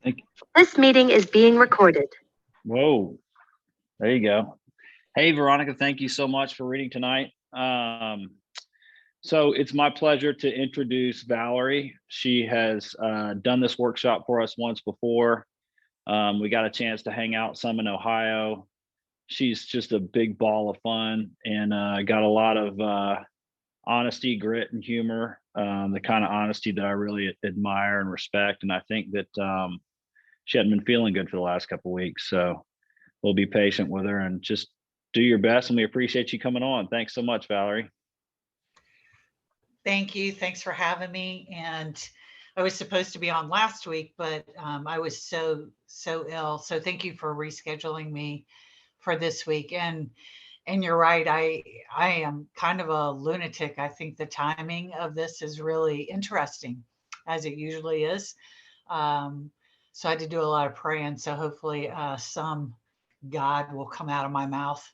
Thank you. This meeting is being recorded. Whoa, there you go. Hey, Veronica, thank you so much for reading tonight. So it's my pleasure to introduce Valerie. She has done this workshop for us once before. We got a chance to hang out some in Ohio. She's just a big ball of fun and got a lot of honesty, grit, and humor, the kind of honesty that I really admire and respect. And I think that she hadn't been feeling good for the last couple of weeks. So we'll be patient with her and just do your best. And we appreciate you coming on. Thanks so much, Valerie. Thank you. Thanks for having me. And I was supposed to be on last week, but I was so ill. So thank you for rescheduling me for this week. And you're right. I am kind of a lunatic. I think the timing of this is really interesting, as it usually is. So I had to do a lot of praying. So hopefully some God will come out of my mouth.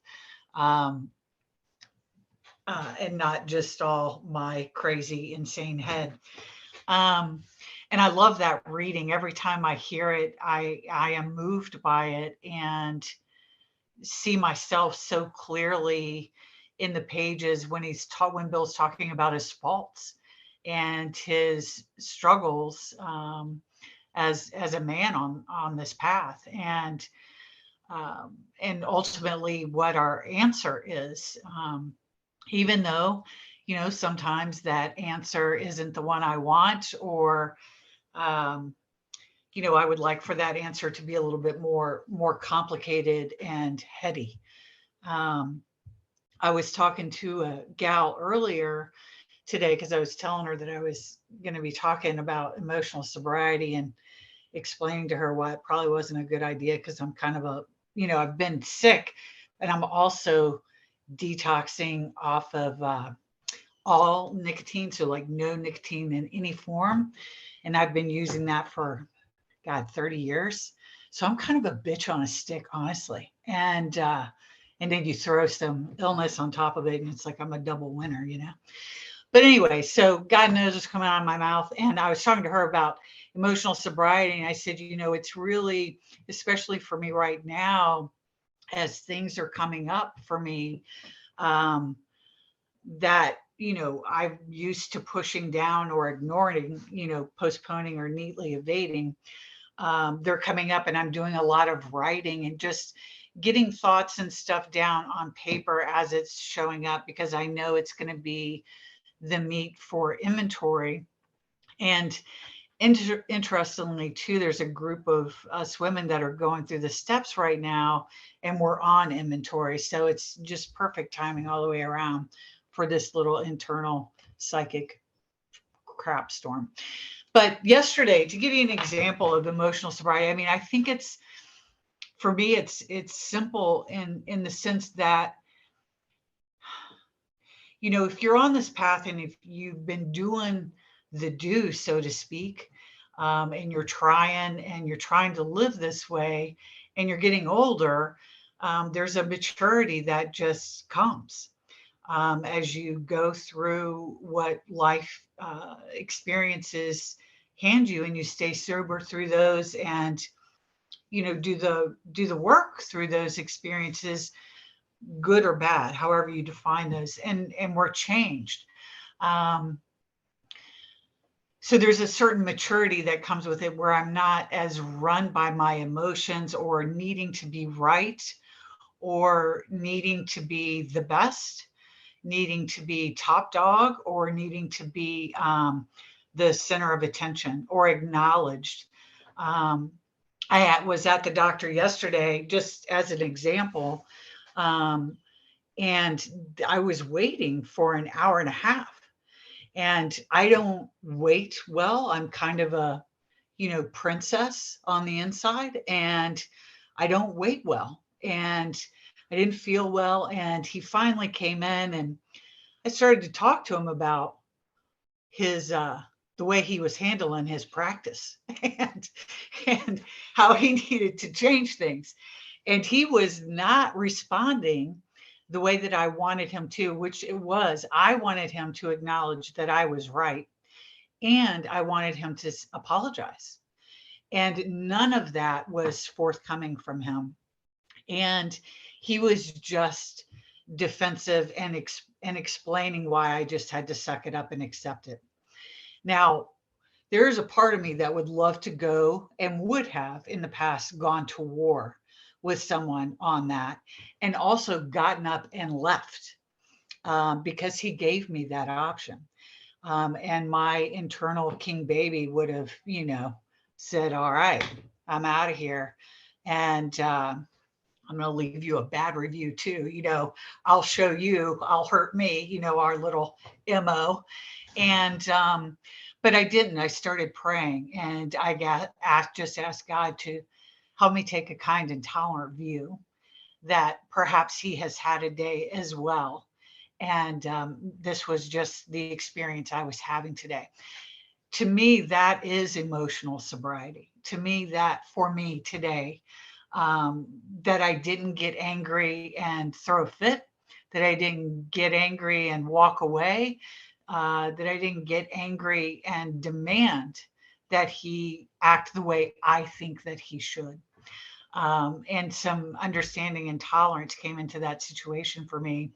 Um, and not just all my crazy, insane head. Um, and I love that reading. Every time I hear it, I am moved by it and see myself so clearly in the pages when when Bill's talking about his faults and his struggles as a man on this path, and ultimately what our answer is. Even though, sometimes that answer isn't the one I want, or, um, I would like for that answer to be a little bit more complicated and heady. Um, I was talking to a gal earlier today because I was telling her that I was going to be talking about emotional sobriety and explaining to her why it probably wasn't a good idea because I'm kind of I've been sick, and I'm also detoxing off of all nicotine, so like no nicotine in any form. And I've been using that for, God, 30 years. So I'm kind of a bitch on a stick, honestly. And then you throw some illness on top of it, and it's like I'm a double winner. But anyway, so God knows what's coming out of my mouth. And I was talking to her about emotional sobriety, and I said, it's really, especially for me right now, as things are coming up for me, um, that I'm used to pushing down or ignoring, postponing or neatly evading. They're coming up, and I'm doing a lot of writing and just getting thoughts and stuff down on paper as it's showing up, because I know it's going to be the meat for inventory. And interestingly too, there's a group of us women that are going through the steps right now, and we're on inventory. So it's just perfect timing all the way around for this little internal psychic crap storm. But yesterday, to give you an example of emotional sobriety, I mean, I think it's, for me, it's simple in the sense that, if you're on this path and if you've been doing the do, so to speak, and you're trying to live this way, and you're getting older, there's a maturity that just comes as you go through what life experiences hand you, and you stay sober through those, and do the work through those experiences, good or bad, however you define those, and we're changed. Um, so there's a certain maturity that comes with it, where I'm not as run by my emotions or needing to be right, or needing to be the best, needing to be top dog, or needing to be the center of attention or acknowledged. Um, was at the doctor yesterday, just as an example, um, and I was waiting for an hour and a half. And I don't wait well. I'm kind of a, princess on the inside, and I don't wait well. And I didn't feel well. And he finally came in, and I started to talk to him about his, the way he was handling his practice, and how he needed to change things. And he was not responding the way that I wanted him to, which it was, I wanted him to acknowledge that I was right. And I wanted him to apologize. And none of that was forthcoming from him. And he was just defensive and explaining why I just had to suck it up and accept it. Now, there is a part of me that would love to go and would have in the past gone to war with someone on that, and also gotten up and left, because he gave me that option. And my internal king baby would have, said, all right, I'm out of here. And I'm going to leave you a bad review too. I'll show you, I'll hurt me, our little MO. And, but I didn't. I started praying, and I just asked God to help me take a kind and tolerant view, that perhaps he has had a day as well. And this was just the experience I was having today. To me, that is emotional sobriety. To me, that for me today, that I didn't get angry and throw a fit, that I didn't get angry and walk away, that I didn't get angry and demand that he act the way I think that he should. And some understanding and tolerance came into that situation for me.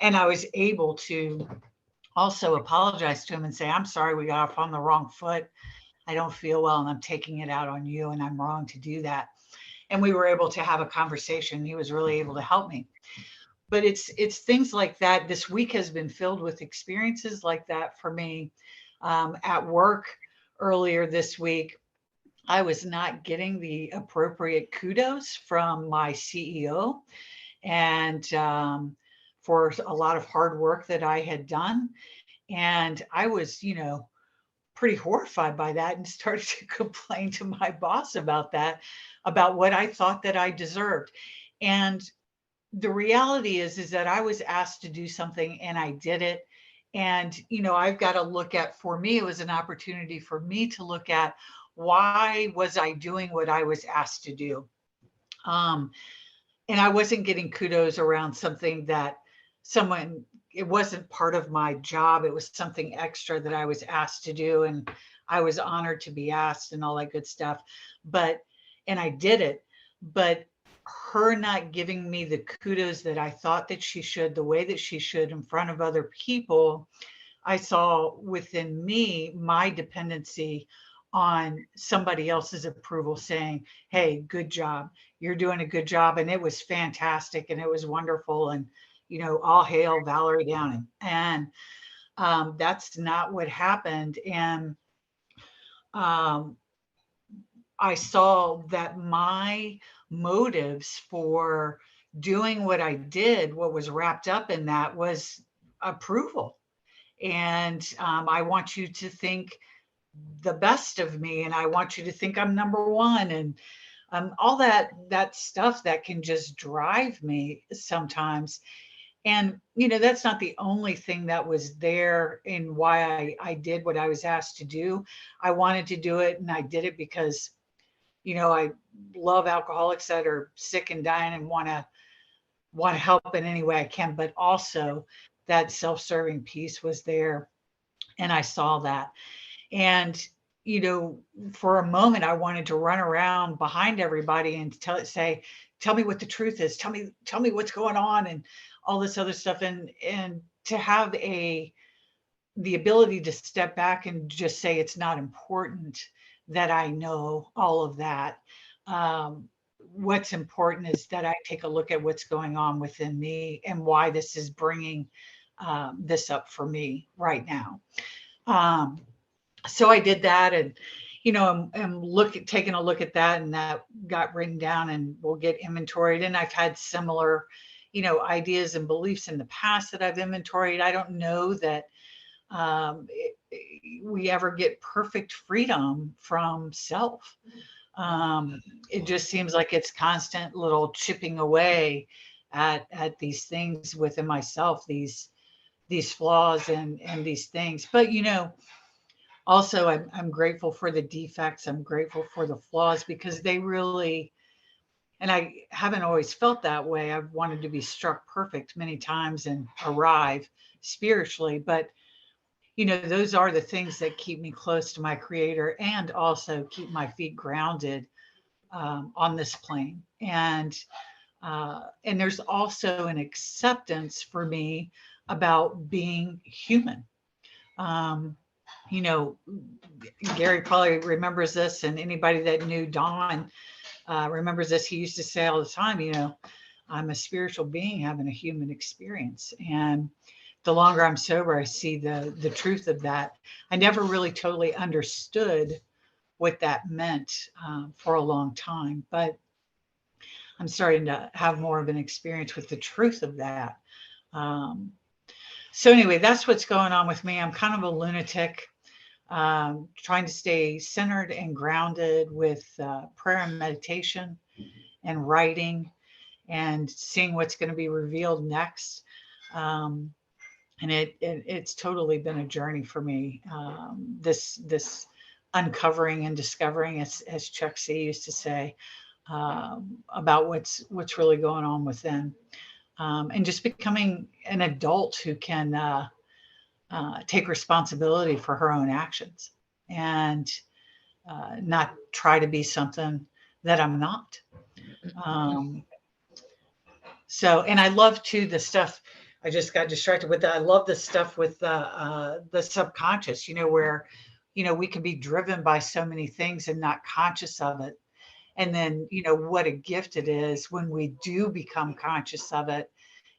And I was able to also apologize to him and say, I'm sorry, we got off on the wrong foot. I don't feel well and I'm taking it out on you, and I'm wrong to do that. And we were able to have a conversation. He was really able to help me. But it's things like that. This week has been filled with experiences like that for me. At work earlier this week, I was not getting the appropriate kudos from my CEO, and for a lot of hard work that I had done. And I was, pretty horrified by that, and started to complain to my boss about that, about what I thought that I deserved. And the reality is that I was asked to do something and I did it. And, I've got to look at, for me, it was an opportunity for me to look at, why was I doing what I was asked to do? Um, and I wasn't getting kudos around something that someone, it wasn't part of my job. It was something extra that I was asked to do. And I was honored to be asked and all that good stuff. And I did it, but her not giving me the kudos that I thought that she should, the way that she should in front of other people, I saw within me my dependency on somebody else's approval, saying, hey, good job. You're doing a good job. And it was fantastic and it was wonderful. And, all hail Valerie Downing. And that's not what happened. And I saw that my motives for doing what I did, what was wrapped up in that, was approval. And I want you to think the best of me, and I want you to think I'm number one, and all that stuff that can just drive me sometimes. And that's not the only thing that was there in why I did what I was asked to do. I wanted to do it, and I did it because I love alcoholics that are sick and dying and want to help in any way I can. But also that self-serving piece was there, and I saw that. And for a moment, I wanted to run around behind everybody and say, tell me what the truth is. Tell me what's going on, and all this other stuff. And to have the ability to step back and just say, it's not important that I know all of that. What's important is that I take a look at what's going on within me and why this is bringing this up for me right now. So I did that, and I'm taking a look at that, and that got written down and will get inventoried. And I've had similar, ideas and beliefs in the past that I've inventoried. I don't know that we ever get perfect freedom from self. It just seems like it's constant little chipping away at these things within myself, these flaws and these things. But also I'm grateful for the defects. I'm grateful for the flaws, because they really, and I haven't always felt that way. I've wanted to be struck perfect many times and arrive spiritually, but those are the things that keep me close to my creator and also keep my feet grounded on this plane. And there's also an acceptance for me about being human. Um, you know, Gary probably remembers this, and anybody that knew Don remembers this. He used to say all the time, I'm a spiritual being having a human experience. And the longer I'm sober, I see the truth of that. I never really totally understood what that meant for a long time, but I'm starting to have more of an experience with the truth of that. Um, so anyway, that's what's going on with me. I'm kind of a lunatic, trying to stay centered and grounded with prayer and meditation and writing and seeing what's going to be revealed next. And it's totally been a journey for me. This uncovering and discovering, as Chuck C used to say, about what's really going on within, and just becoming an adult who can take responsibility for her own actions and not try to be something that I'm not. Um, and I love too the stuff. I just got distracted with that. I love the stuff with the subconscious. Where we can be driven by so many things and not conscious of it. And then what a gift it is when we do become conscious of it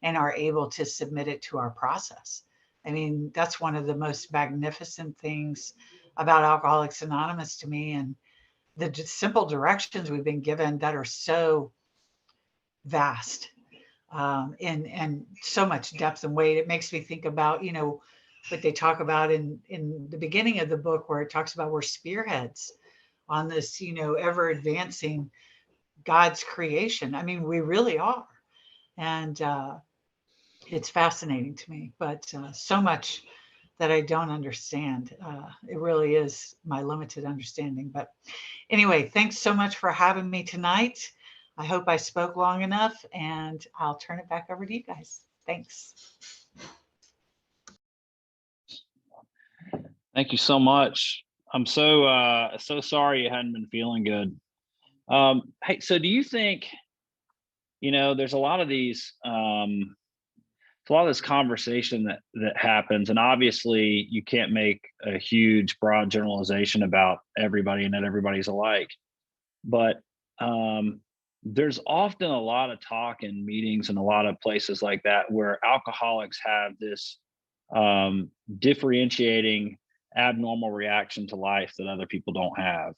and are able to submit it to our process. I mean, that's one of the most magnificent things about Alcoholics Anonymous to me, and the simple directions we've been given that are so vast, and so much depth and weight. It makes me think about, what they talk about in the beginning of the book, where it talks about we're spearheads on this, ever advancing God's creation. I mean, we really are. And it's fascinating to me, but so much that I don't understand. It really is my limited understanding. But anyway, thanks so much for having me tonight. I hope I spoke long enough, and I'll turn it back over to you guys. Thanks. Thank you so much. I'm so sorry you hadn't been feeling good. Hey, so do you think, there's a lot of these it's a lot of this conversation that happens, and obviously you can't make a huge broad generalization about everybody and that everybody's alike. But there's often a lot of talk in meetings and a lot of places like that where alcoholics have this differentiating abnormal reaction to life that other people don't have.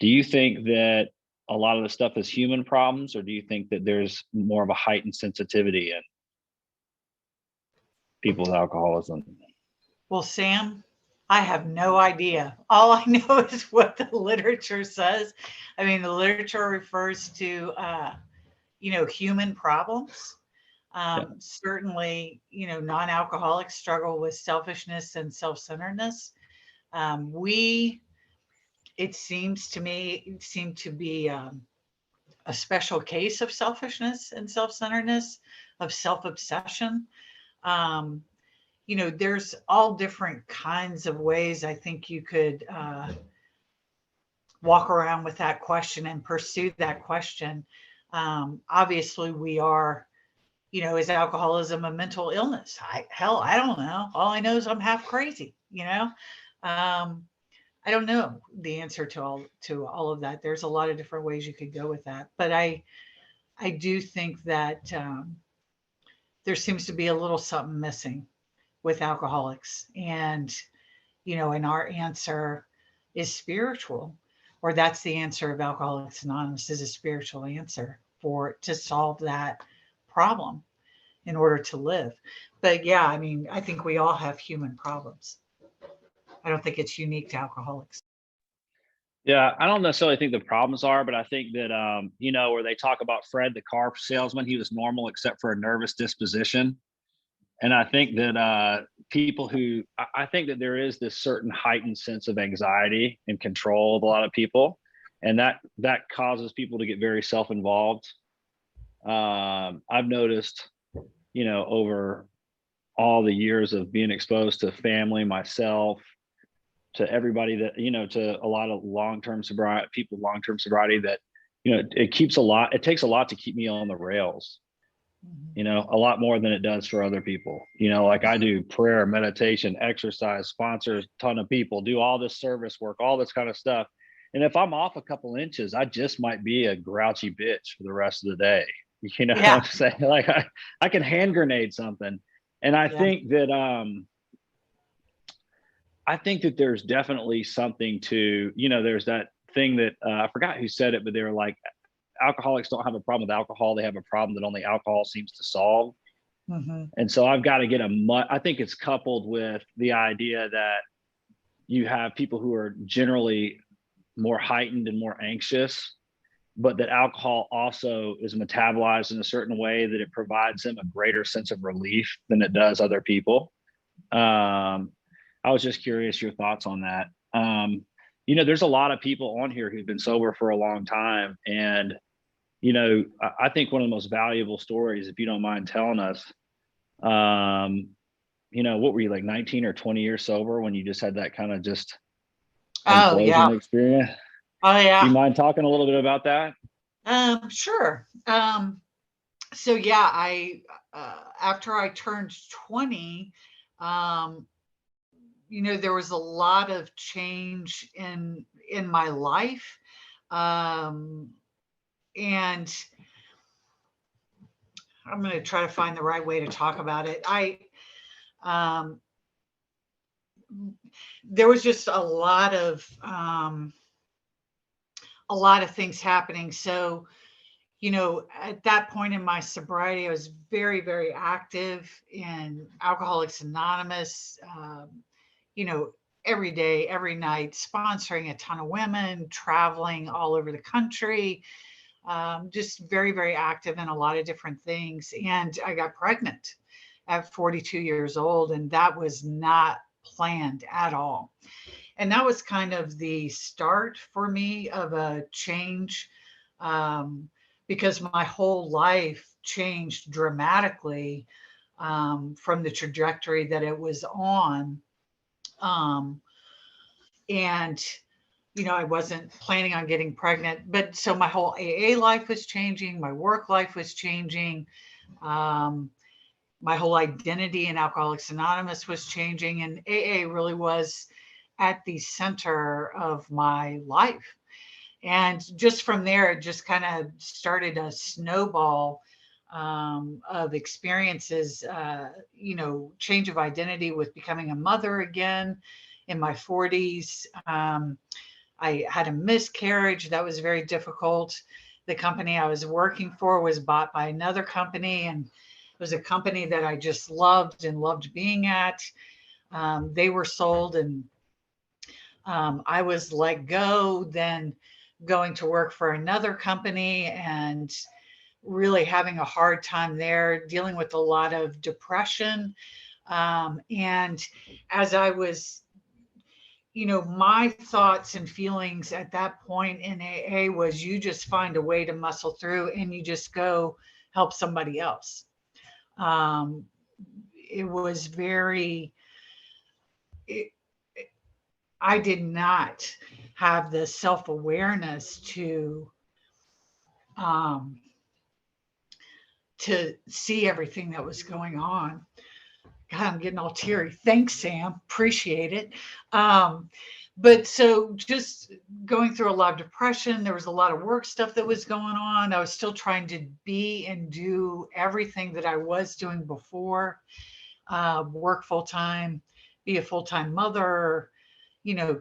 Do you think that a lot of the stuff is human problems, or do you think that there's more of a heightened sensitivity in people with alcoholism? Well, Sam, I have no idea. All I know is what the literature says. I mean, the literature refers to, human problems. Yeah. Certainly, non-alcoholics struggle with selfishness and self-centeredness. It seems to me, seem to be a special case of selfishness and self-centeredness, of self-obsession. Um, there's all different kinds of ways I think you could walk around with that question and pursue that question. Obviously, we are, is alcoholism a mental illness? I don't know. All I know is I'm half crazy. I don't know the answer to all of that. There's a lot of different ways you could go with that, but I do think that there seems to be a little something missing with alcoholics, and our answer is spiritual, or that's the answer of Alcoholics Anonymous, is a spiritual answer to solve that problem in order to live. But yeah, I mean, I think we all have human problems. I don't think it's unique to alcoholics. Yeah, I don't necessarily think the problems are, but I think that where they talk about Fred, the car salesman, he was normal except for a nervous disposition. And I think that people who I think that there is this certain heightened sense of anxiety and control of a lot of people, and that causes people to get very self-involved. I've noticed, over all the years of being exposed to family, myself, to everybody that, to a lot of long-term sobriety people, long-term sobriety, that, it takes a lot to keep me on the rails, a lot more than it does for other people. Like I do prayer, meditation, exercise, sponsor a ton of people, do all this service work, all this kind of stuff. And if I'm off a couple inches, I just might be a grouchy bitch for the rest of the day. What Yeah. I'm saying? Like I can hand grenade something. And Yeah. I think that there's definitely something to, there's that thing that I forgot who said it, but they were like, alcoholics don't have a problem with alcohol. They have a problem that only alcohol seems to solve. And so I've got to get I think it's coupled with the idea that you have people who are generally more heightened and more anxious, but that alcohol also is metabolized in a certain way that it provides them a greater sense of relief than it does other people. I was just curious your thoughts on that. There's a lot of people on here who've been sober for a long time. And, I think one of the most valuable stories, if you don't mind telling us, what were you, like 19 or 20 years sober when you just had that kind of just Oh, yeah. experience? Oh, yeah. Do you mind talking a little bit about that? Sure. So yeah, after I turned 20, there was a lot of change in my life. And I'm going to try to find the right way to talk about it. There was just a lot of things happening. So, at that point in my sobriety, I was very, very active in Alcoholics Anonymous, every day, every night, sponsoring a ton of women, traveling all over the country, just very, very active in a lot of different things. And I got pregnant at 42 years old, and that was not planned at all. And that was kind of the start for me of a change, because my whole life changed dramatically from the trajectory that it was on. And I wasn't planning on getting pregnant, but so my whole AA life was changing, my work life was changing, my whole identity in Alcoholics Anonymous was changing, and AA really was at the center of my life. And just from there, it just kind of started a snowball of experiences, change of identity with becoming a mother again in my 40s. I had a miscarriage that was very difficult. The company I was working for was bought by another company, and it was a company that I just loved and loved being at. They were sold, and I was let go, then going to work for another company and really having a hard time there, dealing with a lot of depression. And as I was, my thoughts and feelings at that point in AA was, you just find a way to muscle through and you just go help somebody else. It was very, I did not have the self-awareness to see everything that was going on. God, I'm getting all teary. Thanks, Sam. Appreciate it. But so just going through a lot of depression, there was a lot of work stuff that was going on. I was still trying to be and do everything that I was doing before, work full-time, be a full-time mother,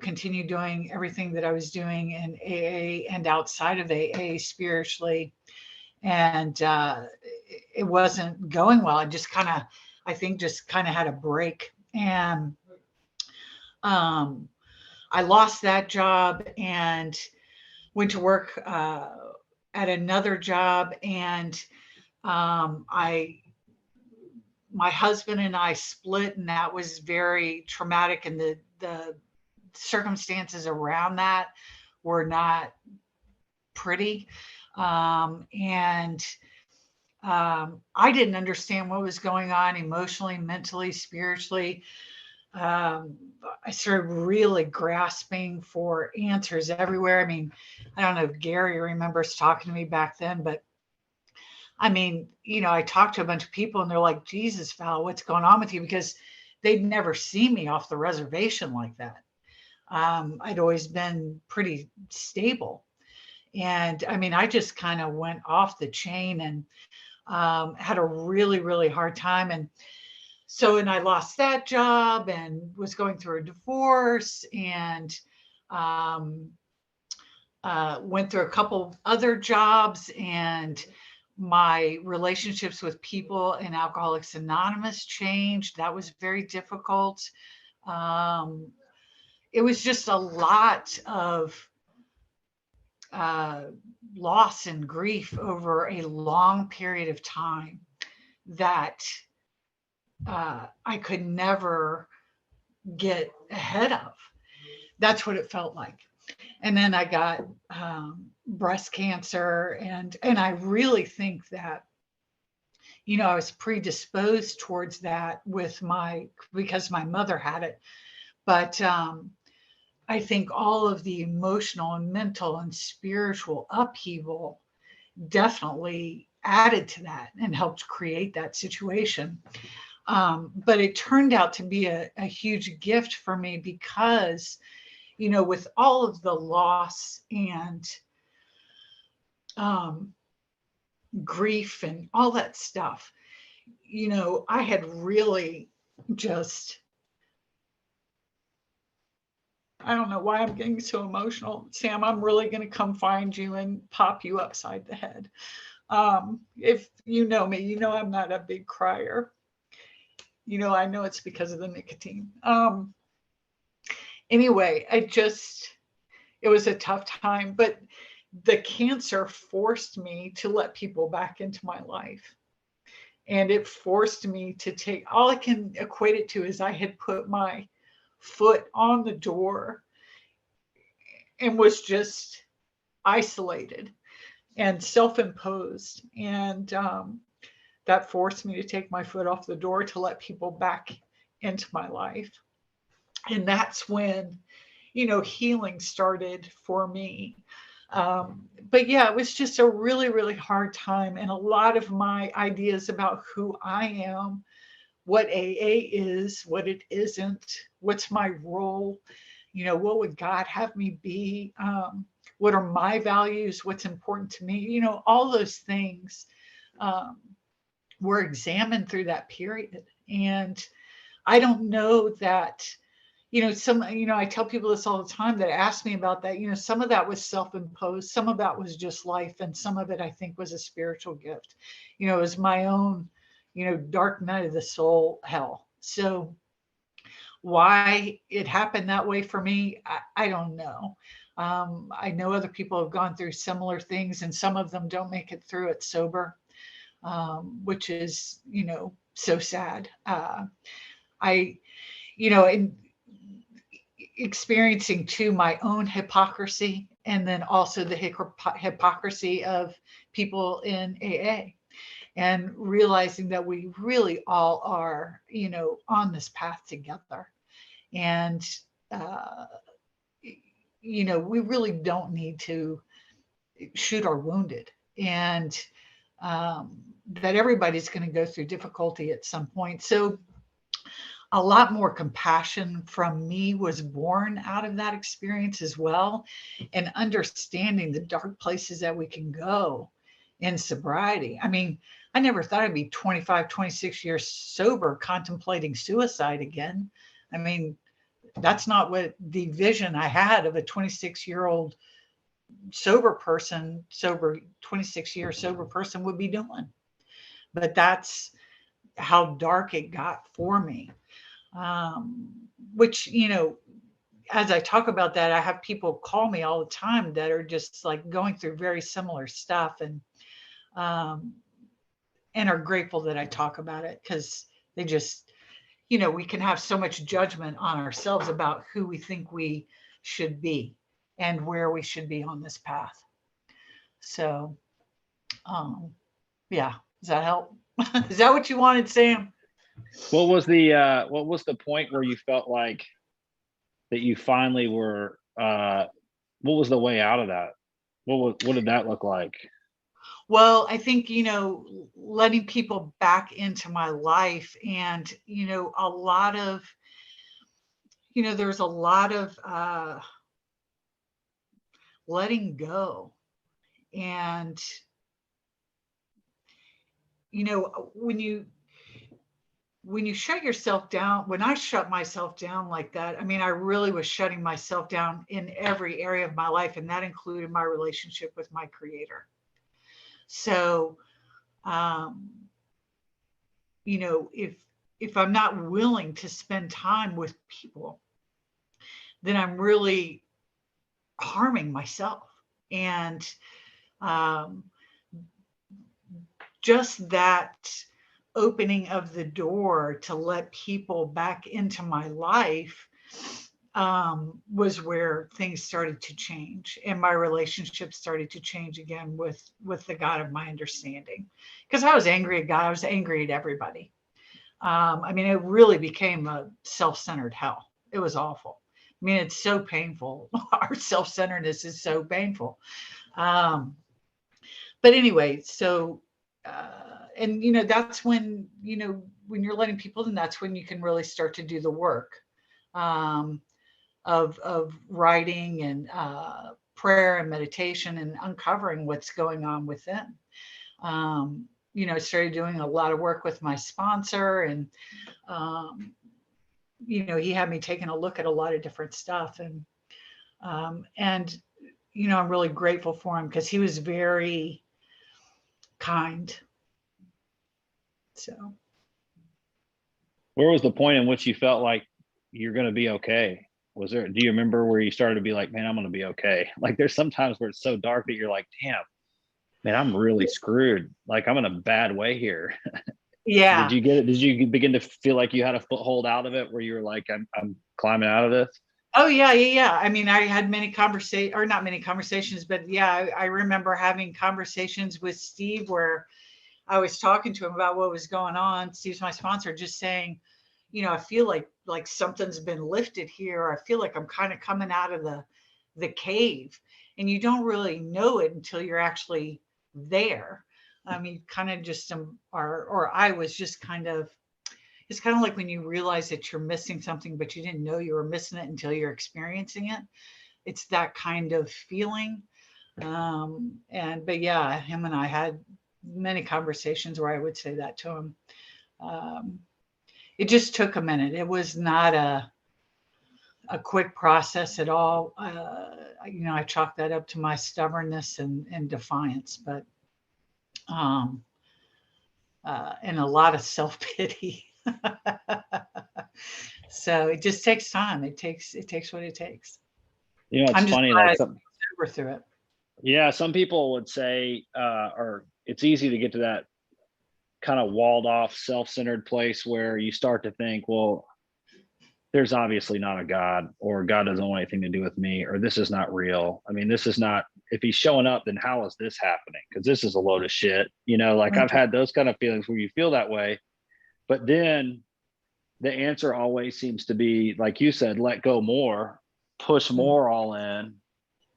continue doing everything that I was doing in AA and outside of AA spiritually. And it wasn't going well. I just kind of, I think just kind of had a break. And I lost that job and went to work at another job. And my husband and I split, and that was very traumatic. And the circumstances around that were not pretty. And I didn't understand what was going on emotionally, mentally, spiritually. um, I started really grasping for answers everywhere. I mean, I don't know if Gary remembers talking to me back then, but I mean, I talked to a bunch of people and they're like, Jesus, Val, what's going on with you? Because they'd never seen me off the reservation like that. I'd always been pretty stable. And I mean, I just kind of went off the chain and had a really, really hard time. And I lost that job and was going through a divorce and um, went through a couple other jobs, and my relationships with people in Alcoholics Anonymous changed. That was very difficult. Um, it was just a lot of uh, loss and grief over a long period of time that I could never get ahead of. That's what it felt like. And then I got breast cancer, and I really think that I was predisposed towards that because my mother had it. But I think all of the emotional and mental and spiritual upheaval definitely added to that and helped create that situation. But it turned out to be a huge gift for me because, with all of the loss and um, grief and all that stuff, I had really just, I don't know why I'm getting so emotional. Sam, I'm really going to come find you and pop you upside the head. If you know me, I'm not a big crier. I know it's because of the nicotine. Anyway, it was a tough time, but the cancer forced me to let people back into my life. And it forced me to take, all I can equate it to is I had put my foot on the door and was just isolated and self-imposed. And that forced me to take my foot off the door to let people back into my life. And that's when, healing started for me. But yeah, it was just a really, really hard time. And a lot of my ideas about who I am, what AA is, what it isn't, what's my role, what would God have me be? What are my values? What's important to me? All those things were examined through that period. And I don't know that, I tell people this all the time that ask me about that. Some of that was self-imposed, some of that was just life, and some of it I think was a spiritual gift. It was my own, dark night of the soul hell. So why it happened that way for me, I don't know. I know other people have gone through similar things, and some of them don't make it through it sober, which is, so sad. In experiencing too my own hypocrisy, and then also the hypocrisy of people in AA, and realizing that we really all are, on this path together. And, we really don't need to shoot our wounded, and that everybody's going to go through difficulty at some point. So a lot more compassion from me was born out of that experience as well, and understanding the dark places that we can go in sobriety. I mean, I never thought I'd be 25, 26 years sober contemplating suicide again. I mean, that's not what the vision I had of a 26-year-old sober 26-year sober person would be doing. But that's how dark it got for me. Which, as I talk about that, I have people call me all the time that are just like going through very similar stuff, and are grateful that I talk about it, because they just, we can have so much judgment on ourselves about who we think we should be and where we should be on this path. So, yeah, Does that help? Is that what you wanted, Sam? What was the point where you felt like that you finally were what was the way out of that? What did that look like? Well, I think, letting people back into my life, and, a lot of, there's a lot of letting go. And, when you shut yourself down, when I shut myself down like that, I mean, I really was shutting myself down in every area of my life, and that included my relationship with my creator. So, um, if I'm not willing to spend time with people, then I'm really harming myself. And um, just that opening of the door to let people back into my life was where things started to change, and my relationship started to change again with the God of my understanding. Because I was angry at God, I was angry at everybody. I mean, it really became a self-centered hell. It was awful. I mean, it's so painful. Our self-centeredness is so painful. Um, but anyway, so and that's when when you're letting people in, that's when you can really start to do the work um, of writing and prayer and meditation and uncovering what's going on within. I started doing a lot of work with my sponsor, and um, he had me taking a look at a lot of different stuff, and I'm really grateful for him because he was very kind. So, Where was the point in which you felt like you're going to be okay? Do you remember where you started to be like, man, I'm going to be okay? Like there's sometimes where it's so dark that you're like, damn, man, I'm really screwed. Like I'm in a bad way here. Did yeah. you get it? Did you begin to feel like you had a foothold out of it where you were like, I'm climbing out of this? Oh yeah, yeah, yeah. I mean, I had many conversations, or not many conversations, but yeah, I remember having conversations with Steve where I was talking to him about what was going on. Steve's my sponsor, just saying, I feel like something's been lifted here. I feel like I'm kind of coming out of the cave, and you don't really know it until you're actually there. I mean, kind of just or I was just kind of. It's kind of like when you realize that you're missing something, but you didn't know you were missing it until you're experiencing it. It's that kind of feeling. But yeah, him and I had many conversations where I would say that to him. Um, it just took a minute. It was not a quick process at all. I chalk that up to my stubbornness and defiance, but and a lot of self pity. So it just takes time. It takes what it takes. It's I'm just funny, glad I like was some, sober through it. yeah, some people would say, or it's easy to get to that kind of walled off, self-centered place where you start to think, well, there's obviously not a God, or God doesn't want anything to do with me, or this is not real. I mean, this is not, if he's showing up, then how is this happening? Because this is a load of shit. Like I've Mhm, had those kind of feelings where you feel that way. But then the answer always seems to be, like you said, let go more, push mhm, more all in,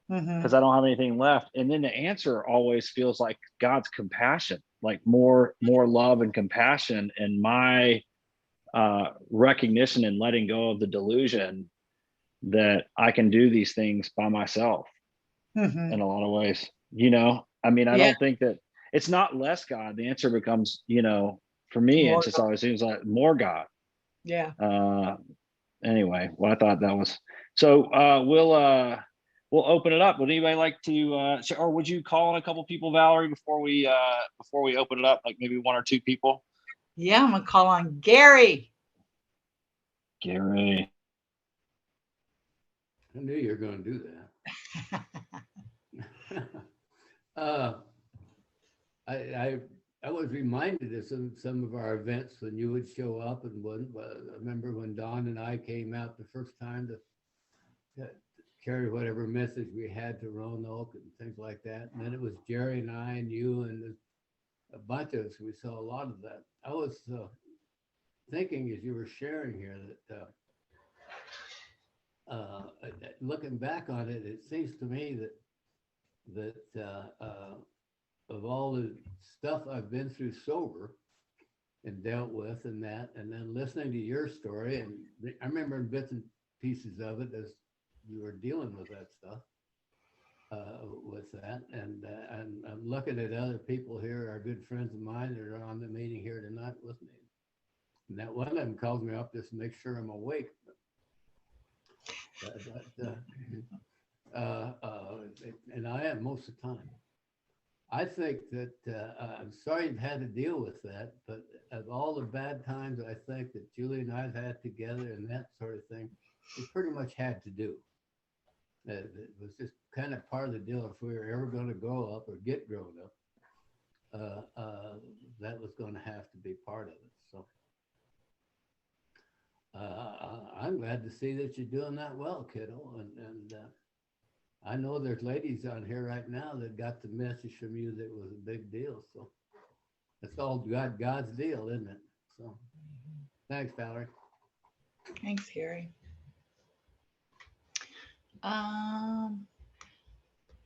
because mhm, I don't have anything left. And then the answer always feels like God's compassion, like more love and compassion, and my recognition and letting go of the delusion that I can do these things by myself in mhm. a lot of ways. I mean, I Yeah, don't think that it's not less God. The answer becomes, for me, it more. just always seems like more God. Yeah. Uh, anyway, well, I thought that was so. We'll open it up. Would anybody like to, or would you call on a couple people, Valerie, before we open it up, like maybe one or two people? Yeah, I'm gonna call on Gary. Gary. I knew you were going to do that. uh, I I was reminded of some of our events when you would show up, and I remember when Don and I came out the first time to carry whatever message we had to Roanoke and things like that. And then it was Jerry and I and you and a bunch of us, we saw a lot of that. I was thinking as you were sharing here that looking back on it, it seems to me that of all the stuff I've been through sober and dealt with and that, and then listening to your story, and I remember bits and pieces of it as you were dealing with that stuff, with that, and I'm looking at other people here, our good friends of mine that are on the meeting here tonight with me. And that one of them calls me up just to make sure I'm awake. And I am most of the time. I think that I'm sorry you've had to deal with that, but of all the bad times I think that Julie and I've had together and that sort of thing, we pretty much had to do. It was just kind of part of the deal. If we were ever going to grow up or get grown up, that was going to have to be part of it. So I'm glad to see that you're doing that well, kiddo. And I know there's ladies on here right now that got the message from you that was a big deal. So it's all God's deal, isn't it? So thanks, Valerie. Thanks, Gary.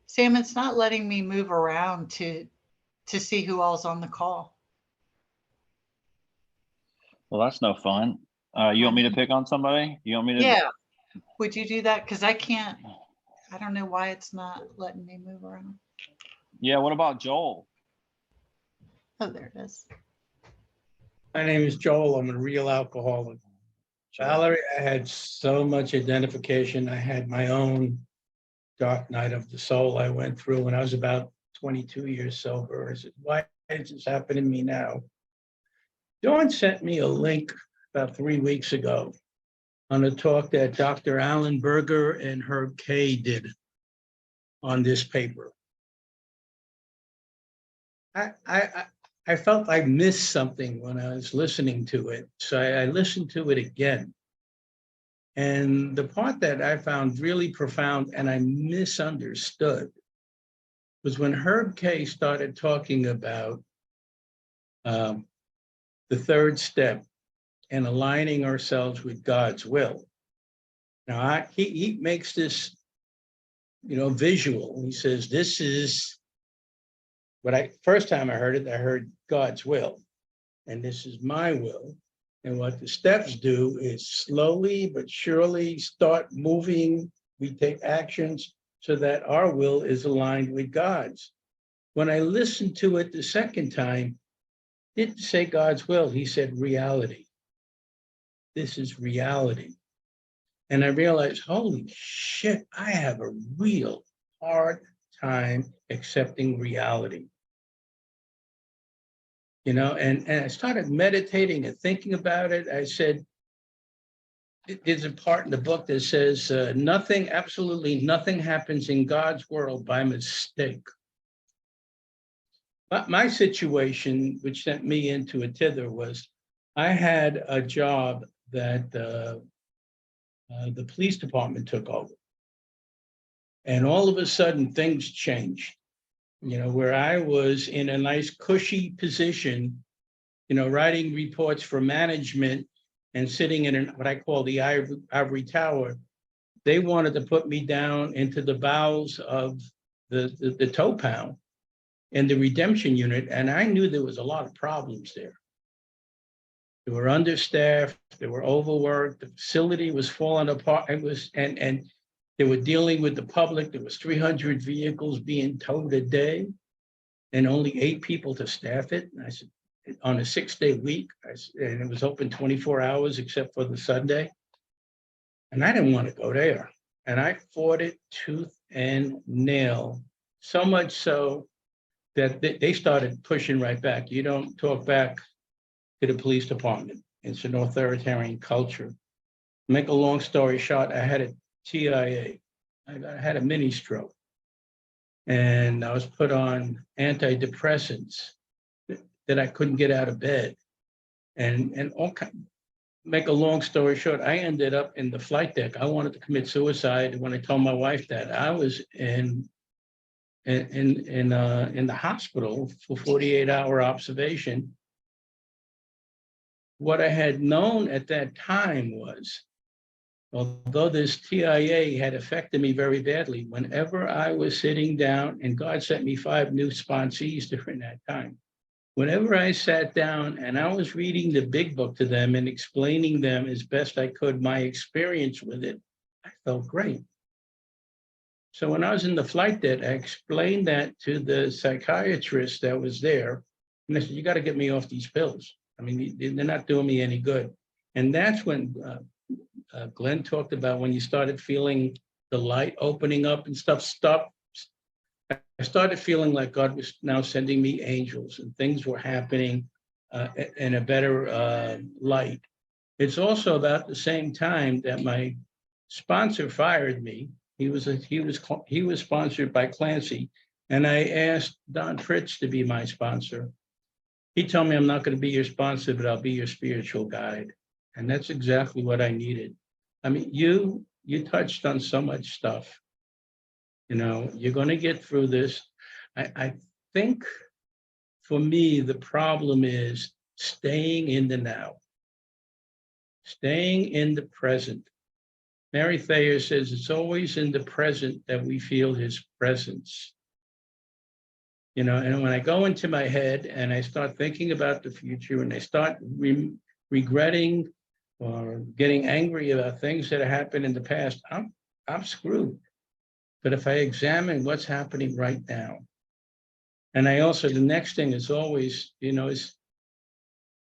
Sam, it's not letting me move around to see who all's on the call. Well, that's no fun. You want me to pick on somebody? You want me to? Yeah. Would you do that? Because I can't. I don't know why it's not letting me move around. Yeah. What about Joel? Oh, there it is. My name is Joel. I'm a real alcoholic. Valerie, I had so much identification. I had my own dark night of the soul I went through when I was about 22 years sober. I said, why is this happening to me now? Dawn sent me a link about 3 weeks ago on a talk that Dr. Alan Berger and Herb Kay did on this paper. I felt I missed something when I was listening to it, so I listened to it again. And the part that I found really profound and I misunderstood was when Herb Kay started talking about the third step and aligning ourselves with God's will. Now, he makes this, visual. He says, this is first time I heard it, I heard God's will, and this is my will. And what the steps do is slowly but surely start moving. We take actions so that our will is aligned with God's. When I listened to it the second time, it didn't say God's will. He said reality. This is reality. And I realized, holy shit, I have a real hard time accepting reality. And I started meditating and thinking about it. I said, there's a part in the book that says, absolutely nothing happens in God's world by mistake. But my situation, which sent me into a tither, was I had a job that the police department took over. And all of a sudden, things changed. Where I was in a nice cushy position, writing reports for management and sitting in what I call the ivory tower, they wanted to put me down into the bowels of the tow pound and the redemption unit. And I knew there was a lot of problems there. They were understaffed, they were overworked, the facility was falling apart. And they were dealing with the public. There was 300 vehicles being towed a day and only 8 people to staff it. And I said, on a 6-day week, and it was open 24 hours except for the Sunday. And I didn't want to go there. And I fought it tooth and nail, so much so that they started pushing right back. You don't talk back to the police department. It's an authoritarian culture. Make a long story short, I had a TIA. I had a mini stroke. And I was put on antidepressants that I couldn't get out of bed. And make a long story short, I ended up in the flight deck. I wanted to commit suicide. When I told my wife that, I was in in the hospital for 48-hour observation. What I had known at that time was, although this TIA had affected me very badly, whenever I was sitting down, and God sent me 5 new sponsees during that time, whenever I sat down and I was reading the big book to them and explaining them as best I could my experience with it, I felt great. So when I was in the flight deck, I explained that to the psychiatrist that was there. And I said, you got to get me off these pills. I mean, they're not doing me any good. And that's when Glenn talked about when you started feeling the light opening up and stuff stopped. I started feeling like God was now sending me angels and things were happening in a better light. It's also about the same time that my sponsor fired me. He was sponsored by Clancy, and I asked Don Fritz to be my sponsor. He told me, I'm not going to be your sponsor, but I'll be your spiritual guide. And that's exactly what I needed. I mean, you touched on so much stuff. You know, you're going to get through this. I think for me, the problem is staying in the now, staying in the present. Mary Thayer says it's always in the present that we feel his presence. You know, and when I go into my head and I start thinking about the future and I start regretting or getting angry about things that have happened in the past, I'm screwed. But if I examine what's happening right now, and I also, the next thing is always, you know, is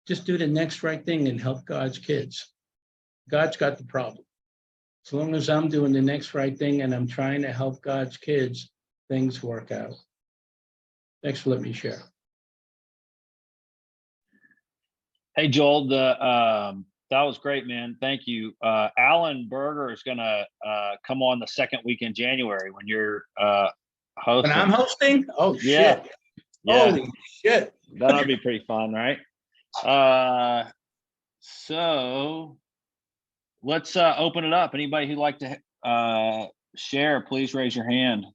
just do the next right thing and help God's kids. God's got the problem. As long as I'm doing the next right thing and I'm trying to help God's kids, things work out. Thanks for letting me share. Hey, Joel, that was great, man. Thank you. Alan Berger is going to come on the second week in January when you're hosting. When I'm hosting? Oh, Yeah. shit. Yeah. Holy shit. That'll be pretty fun, right? So let's open it up. Anybody who'd like to share, please raise your hand.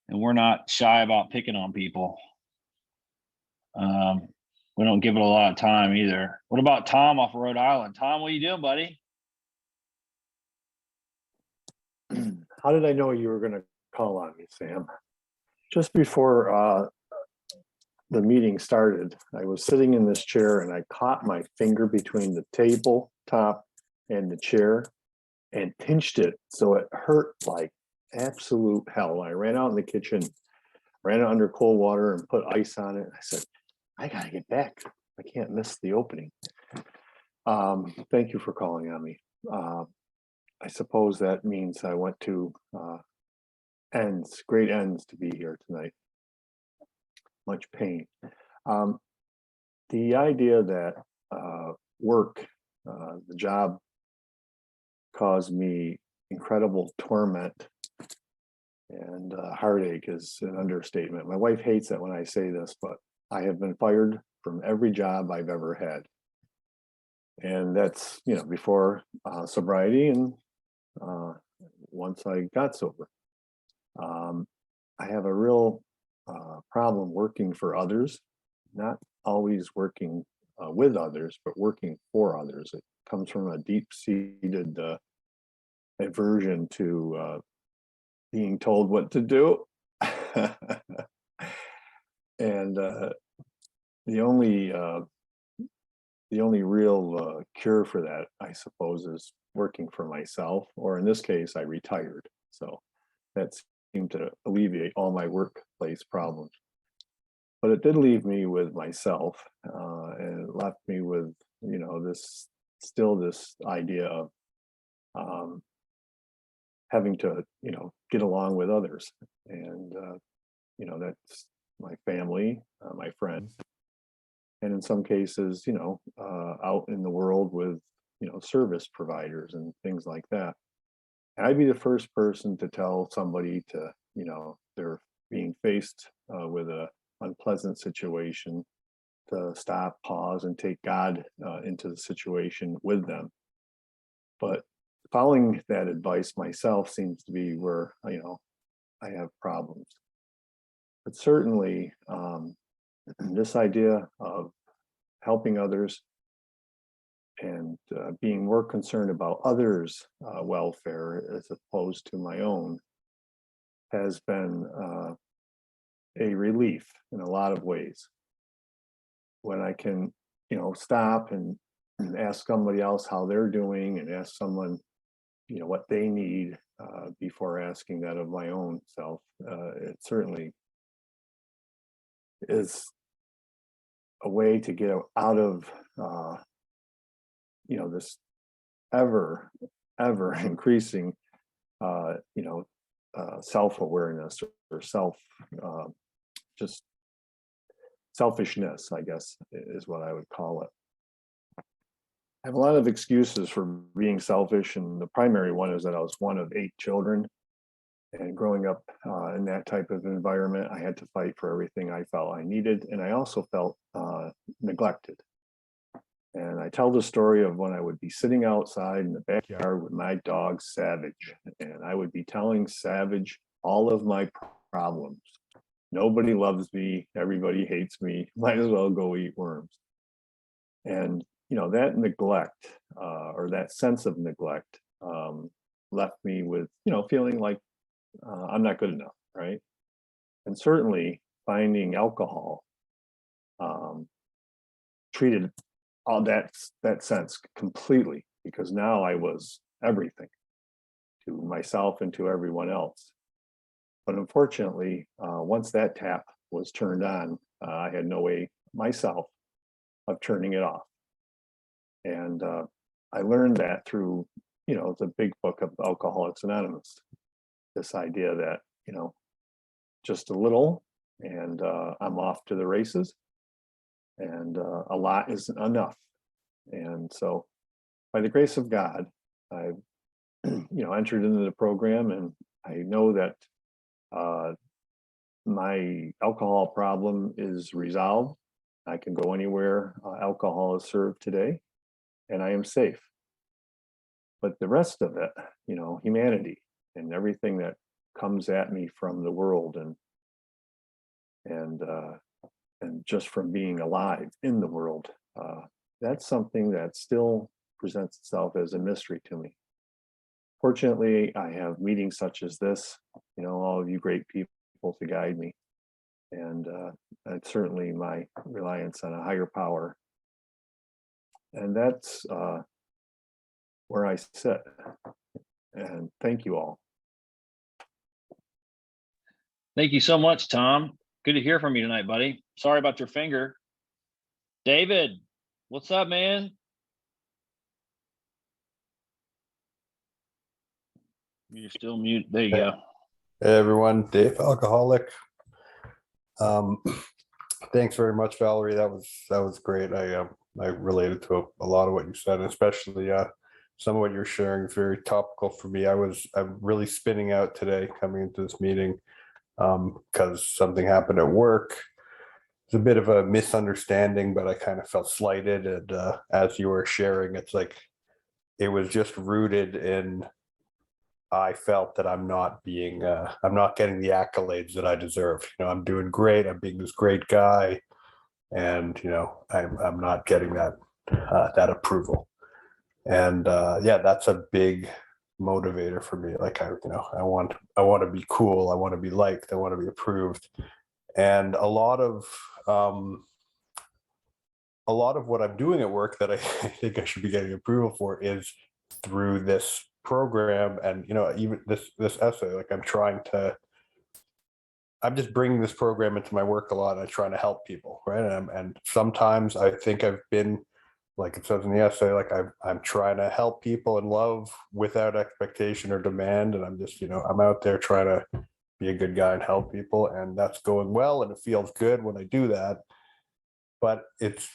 And we're not shy about picking on people. We don't give it a lot of time either. What about Tom off of Rhode Island? Tom, what are you doing, buddy? How did I know you were going to call on me, Sam? Just before the meeting started, I was sitting in this chair and I caught my finger between the tabletop and the chair and pinched it so it hurt like absolute hell. I ran out in the kitchen, ran it under cold water and put ice on it. I said, I got to get back. I can't miss the opening. Thank you for calling on me. I suppose that means I went to great ends to be here tonight. Much pain. The idea that work, the job caused me incredible torment and heartache is an understatement. My wife hates it when I say this, but I have been fired from every job I've ever had. And that's, you know, before sobriety and once I got sober. I have a real problem working for others, not always working with others, but working for others. It comes from a deep-seated aversion to being told what to do. And the only real cure for that, I suppose, is working for myself, or in this case, I retired. So that seemed to alleviate all my workplace problems. But it did leave me with myself, and it left me with, you know, this idea of having to, you know, get along with others. And, you know, that's my family, my friends. And in some cases, you know, out in the world with, you know, service providers and things like that. And I'd be the first person to tell somebody to, you know, they're being faced with a unpleasant situation, to stop, pause, and take God into the situation with them. But following that advice myself seems to be where, you know, I have problems. but certainly this idea of helping others and being more concerned about others' welfare as opposed to my own has been a relief in a lot of ways. When I can, stop and ask somebody else how they're doing and ask someone, what they need before asking that of my own self, it certainly is a way to get out of, this ever increasing, self-awareness or just selfishness, I guess, is what I would call it. I have a lot of excuses for being selfish, and the primary one is that I was one of 8 children. And growing up in that type of environment, I had to fight for everything I felt I needed, and I also felt neglected. And I tell the story of when I would be sitting outside in the backyard with my dog, Savage, and I would be telling Savage all of my problems. Nobody loves me, everybody hates me, might as well go eat worms. And that neglect or that sense of neglect left me with feeling like I'm not good enough, right? And certainly finding alcohol treated all that sense completely, because now I was everything to myself and to everyone else. But unfortunately, once that tap was turned on, I had no way myself of turning it off. And I learned that through, the big book of Alcoholics Anonymous. This idea that, just a little and I'm off to the races, and a lot isn't enough. And so by the grace of God, I've, entered into the program, and I know that my alcohol problem is resolved. I can go anywhere alcohol is served today, and I am safe. But the rest of it, humanity and everything that comes at me from the world and just from being alive in the world, that's something that still presents itself as a mystery to me. Fortunately, I have meetings such as this, all of you great people to guide me. And it's certainly my reliance on a higher power. And that's where I sit. And thank you all. Thank you so much, Tom. Good to hear from you tonight, buddy. Sorry about your finger. David, what's up, man? You're still mute. There you go. Hey everyone, Dave, alcoholic. Thanks very much, Valerie. That was great. I related to a lot of what you said, especially some of what you're sharing is very topical for me. I'm really spinning out today coming into this meeting because something happened at work. It's a bit of a misunderstanding, but I kind of felt slighted. And as you were sharing, it's like it was just rooted in I felt that I'm not getting the accolades that I deserve. I'm doing great. I'm being this great guy, and I'm not getting that approval. And that's a big motivator for me. Like I want to be cool. I want to be liked. I want to be approved. And a lot of what I'm doing at work that I think I should be getting approval for is through this program. And even this essay, like I'm just bringing this program into my work a lot, and I'm trying to help people, right? And sometimes I think I've been, like it says in the essay, like I'm trying to help people in love without expectation or demand, and I'm just I'm out there trying to be a good guy and help people, and that's going well, and it feels good when I do that. But it's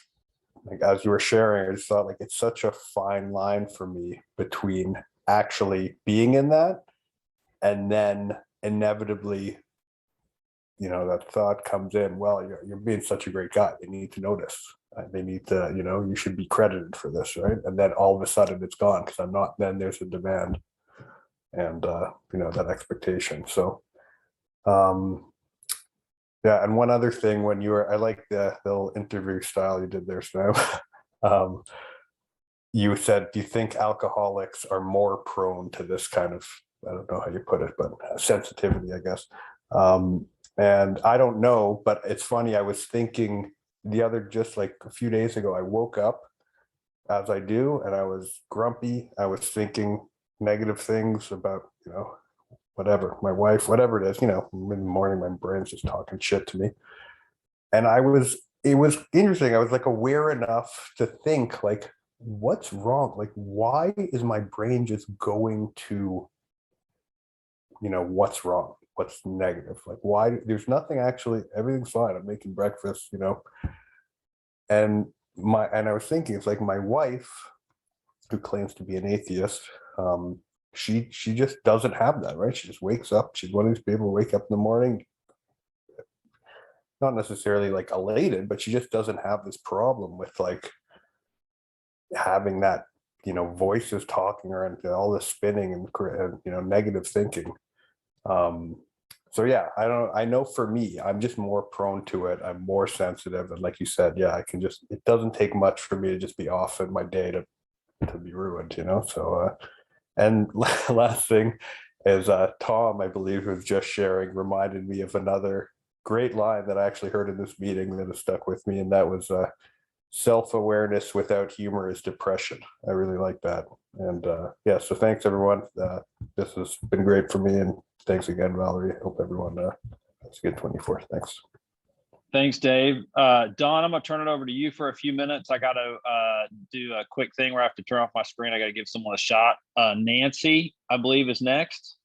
like, as you were sharing, I just thought like it's such a fine line for me between actually being in that and then inevitably that thought comes in, well, you're being such a great guy, they need to notice, they need to you should be credited for this, right? And then all of a sudden it's gone because I'm not, then there's a demand and that expectation. So Yeah, and one other thing, when you were, I like the little interview style you did there, Sam. um, you said, do you think alcoholics are more prone to this kind of, I don't know how you put it, but sensitivity, I guess. And I don't know, but it's funny. I was thinking just like a few days ago, I woke up as I do, and I was grumpy. I was thinking negative things about, whatever, my wife, whatever it is, in the morning, my brain's just talking shit to me. And it was interesting. I was like aware enough to think like, what's wrong? Like, why is my brain just going to, what's wrong? What's negative? Like, why? There's nothing actually, everything's fine. I'm making breakfast, and I was thinking, it's like my wife, who claims to be an atheist, she just doesn't have that, right? She just wakes up. She's one of these people who wake up in the morning, not necessarily like elated, but she just doesn't have this problem with like having that, voices talking her into all this spinning and negative thinking. So yeah, I know for me, I'm just more prone to it. I'm more sensitive. And like you said, yeah, it doesn't take much for me to just be off in my day to be ruined, So, and last thing is Tom, I believe, who's just sharing, reminded me of another great line that I actually heard in this meeting that has stuck with me. And that was self-awareness without humor is depression. I really like that. And yeah, so thanks everyone. This has been great for me. And thanks again, Valerie. I hope everyone has a good 24th. Thanks. Thanks, Dave. Don, I'm gonna turn it over to you for a few minutes. I gotta do a quick thing where I have to turn off my screen. I gotta give someone a shot. Nancy, I believe, is next.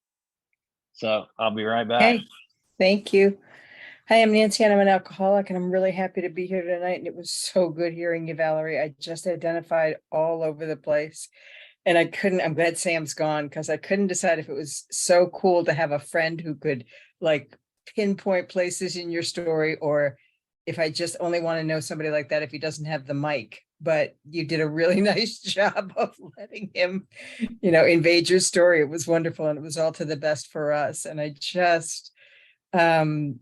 So I'll be right back. Hey, thank you. Hi, I'm Nancy and I'm an alcoholic and I'm really happy to be here tonight. And it was so good hearing you, Valerie. I just identified all over the place. And I'm glad Sam's gone because I couldn't decide if it was so cool to have a friend who could like pinpoint places in your story, or if I just only want to know somebody like that if he doesn't have the mic. But you did a really nice job of letting him, invade your story. It was wonderful. And it was all to the best for us. And I just, I've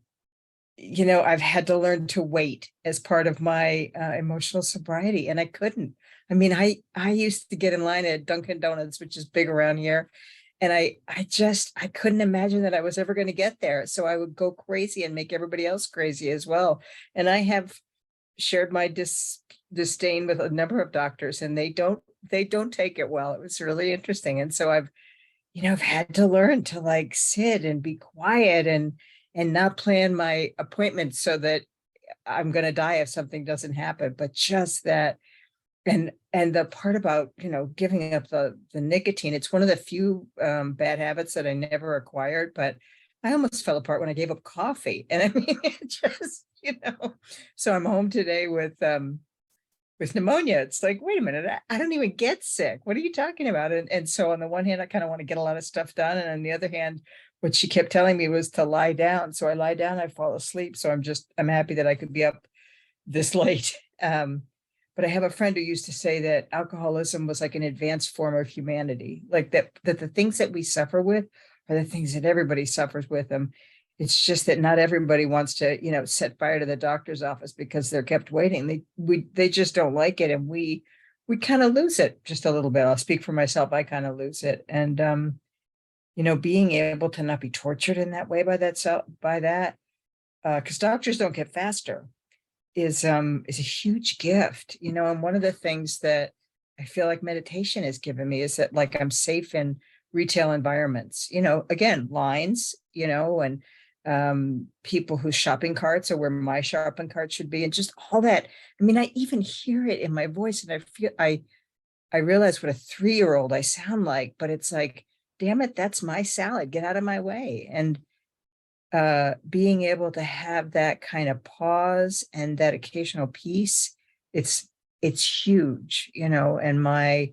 had to learn to wait as part of my emotional sobriety, and I couldn't. I mean, I used to get in line at Dunkin' Donuts, which is big around here, and I couldn't imagine that I was ever going to get there. So I would go crazy and make everybody else crazy as well. And I have shared my disdain with a number of doctors, and they don't take it well. It was really interesting, and so I've had to learn to like sit and be quiet and not plan my appointments so that I'm going to die if something doesn't happen. But just that, and the part about, giving up the nicotine, it's one of the few bad habits that I never acquired, but I almost fell apart when I gave up coffee. And I mean, it just, so I'm home today with pneumonia. It's like, wait a minute, I don't even get sick. What are you talking about? And so on the one hand, I kind of want to get a lot of stuff done. And on the other hand, what she kept telling me was to lie down. So I lie down, I fall asleep. So I'm happy that I could be up this late. But I have a friend who used to say that alcoholism was like an advanced form of humanity, like that the things that we suffer with are the things that everybody suffers with them. It's just that not everybody wants to, set fire to the doctor's office because they're kept waiting. They just don't like it. And we kind of lose it just a little bit. I'll speak for myself. I kind of lose it. And, being able to not be tortured in that way by that, because doctors don't get faster is a huge gift, and one of the things that I feel like meditation has given me is that like I'm safe in retail environments, again, lines, and people whose shopping carts are where my shopping cart should be, and just all that. I mean, I even hear it in my voice, and I realize what a 3-year-old I sound like, but it's like, damn it, that's my salad. Get out of my way. And being able to have that kind of pause and that occasional peace, it's huge, and I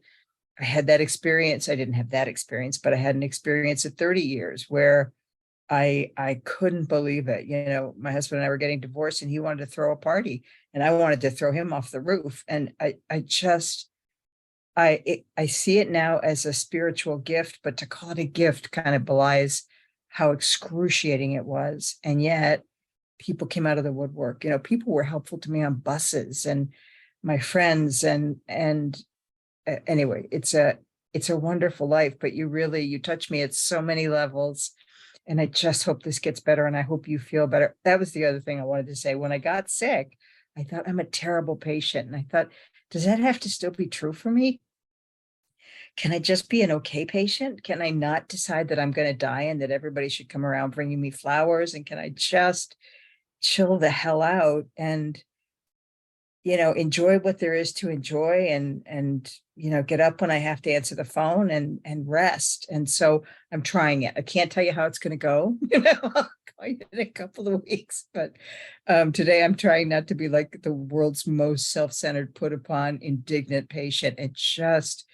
had that experience. I didn't have that experience, but I had an experience at 30 years where I couldn't believe it. My husband and I were getting divorced and he wanted to throw a party and I wanted to throw him off the roof. And I see it now as a spiritual gift, but to call it a gift kind of belies how excruciating it was. And yet people came out of the woodwork. People were helpful to me on buses and my friends and anyway, it's a wonderful life, but you touch me at so many levels. And I just hope this gets better, and I hope you feel better. That was the other thing I wanted to say. When I got sick, I thought, I'm a terrible patient. And I thought, does that have to still be true for me? Can I just be an okay patient? Can I not decide that I'm going to die and that everybody should come around bringing me flowers? And can I just chill the hell out and, enjoy what there is to enjoy and, get up when I have to answer the phone and rest. And so I'm trying it. I can't tell you how it's going to go, I'll call you in a couple of weeks, but today I'm trying not to be like the world's most self-centered, put upon, indignant patient and just,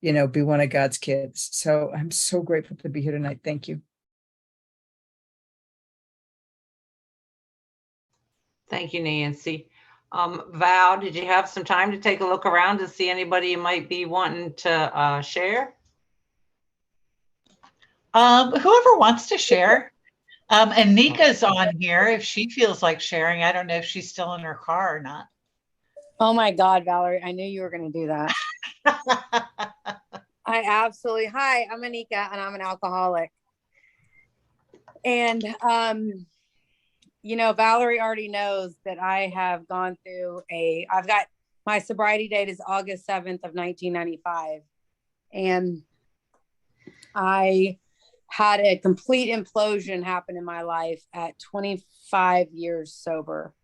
be one of God's kids. So I'm so grateful to be here tonight. Thank you. Thank you, Nancy. Val, did you have some time to take a look around to see anybody you might be wanting to share? Whoever wants to share. And Nika's on here if she feels like sharing. I don't know if she's still in her car or not. Oh my God, Valerie, I knew you were going to do that. Hi, I'm Anika and I'm an alcoholic. And, Valerie already knows that I have gone through I've got my sobriety date is August 7th of 1995. And I had a complete implosion happen in my life at 25 years sober.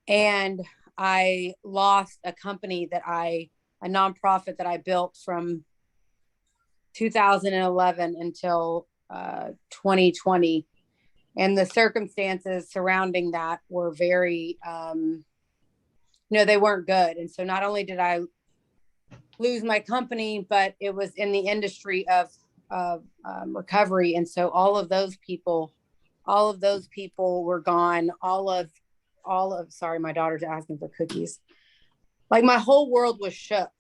And I lost a company a nonprofit that I built from 2011 until 2020. And the circumstances surrounding that were very, they weren't good. And so not only did I lose my company, but it was in the industry of recovery. And so all of those people were gone. Sorry, my daughter's asking for cookies. Like my whole world was shook.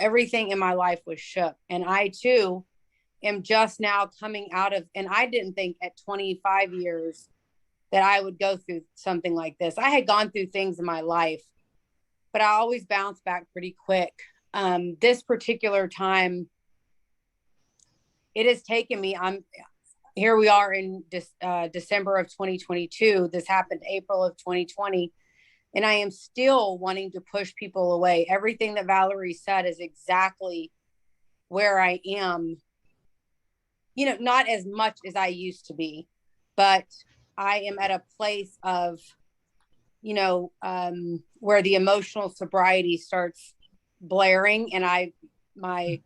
Everything in my life was shook. And I too am just now coming out of, and I didn't think at 25 years that I would go through something like this. I had gone through things in my life, but I always bounced back pretty quick. This particular time, it has taken me, here we are in December of 2022. This happened April of 2020. And I am still wanting to push people away. Everything that Valerie said is exactly where I am. Not as much as I used to be, but I am at a place of, where the emotional sobriety starts blaring, and my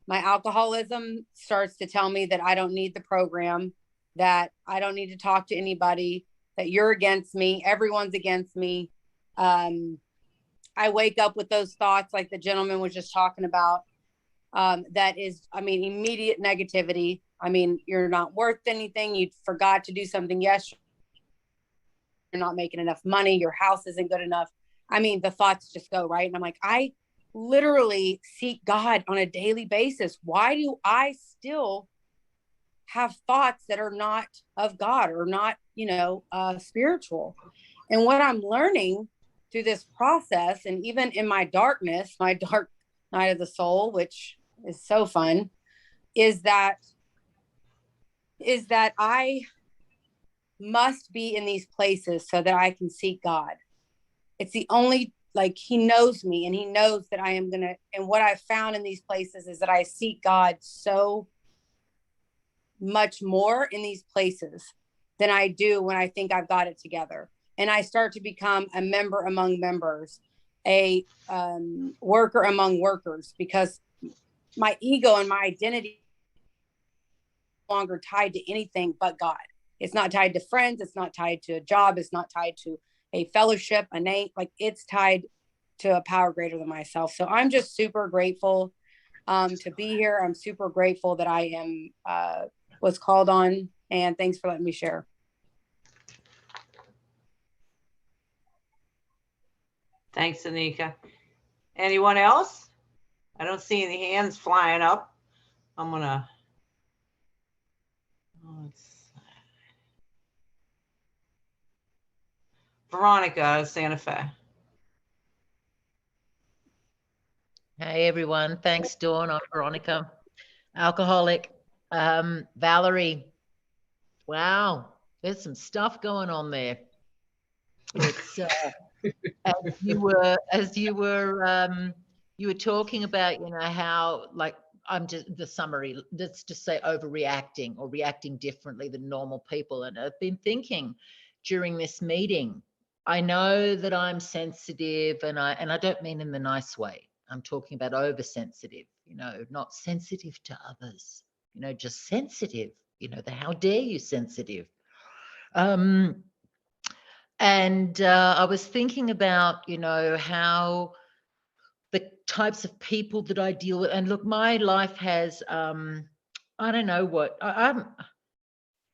alcoholism starts to tell me that I don't need the program, that I don't need to talk to anybody, that you're against me, everyone's against me. I wake up with those thoughts like the gentleman was just talking about. That is, immediate negativity. You're not worth anything. You forgot to do something yesterday. You're not making enough money. Your house isn't good enough. The thoughts just go, right? And I'm like, I literally seek God on a daily basis. Why do I still have thoughts that are not of God or not, spiritual? And what I'm learning through this process, and even in my darkness, my dark night of the soul, which is so fun, is that I must be in these places so that I can seek God. It's the only, he knows me and he knows that I am going to, and what I've found in these places is that I seek God so much more in these places than I do when I think I've got it together. And I start to become a member among members, a worker among workers, because my ego and my identity is no longer tied to anything but God. It's not tied to friends. It's not tied to a job. It's not tied to a fellowship, a name. It's tied to a power greater than myself. So I'm just super grateful to be here. I'm super grateful that I am was called on, and thanks for letting me share. Thanks, Anika. Anyone else? I don't see any hands flying up. I'm gonna. Veronica, Santa Fe. Hey everyone, thanks Dawn. I'm Veronica, alcoholic. Valerie, wow, there's some stuff going on there. It's you were talking about, how, like, I'm just the summary, let's just say overreacting or reacting differently than normal people. And I've been thinking during this meeting, I know that I'm sensitive, and I don't mean in the nice way. I'm talking about oversensitive, not sensitive to others, just sensitive, the how dare you sensitive. And I was thinking about, how the types of people that I deal with, and look, my life has, I don't know what,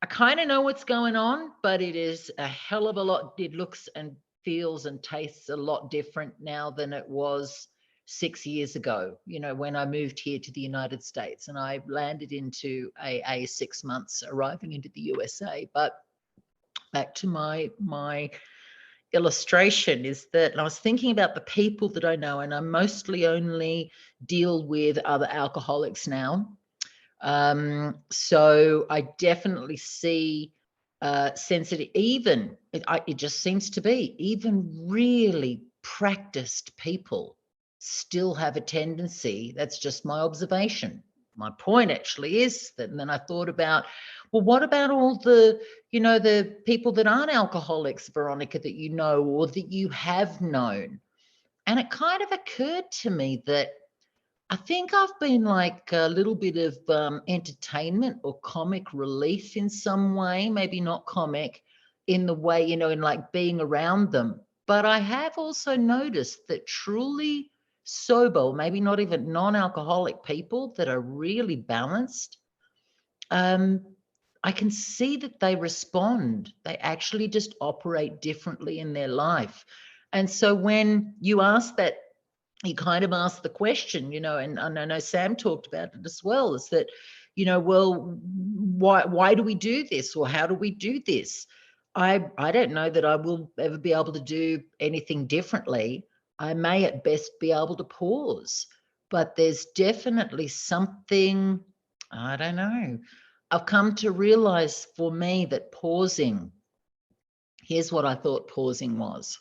I kind of know what's going on, but it is a hell of a lot. It looks and feels and tastes a lot different now than it was 6 years ago, when I moved here to the United States, and I landed into AA 6 months arriving into the USA. But back to my illustration is that, and I was thinking about the people that I know, and I mostly only deal with other alcoholics now. So I definitely see sensitive, even it just seems to be even really practiced people still have a tendency. That's just my observation. My point actually is that, and then I thought about, well, what about all the, the people that aren't alcoholics, Veronica, that you know, or that you have known? And it kind of occurred to me that I think I've been like a little bit of entertainment or comic relief in some way, maybe not comic in the way, in like being around them. But I have also noticed that truly sober, maybe not even non-alcoholic people that are really balanced, I can see that they respond. They actually just operate differently in their life. And so when you ask that, you kind of ask the question, and I know Sam talked about it as well, is that, well, why do we do this, or how do we do this? I don't know that I will ever be able to do anything differently. I may at best be able to pause, but there's definitely something, I don't know. I've come to realize for me that pausing, here's what I thought pausing was.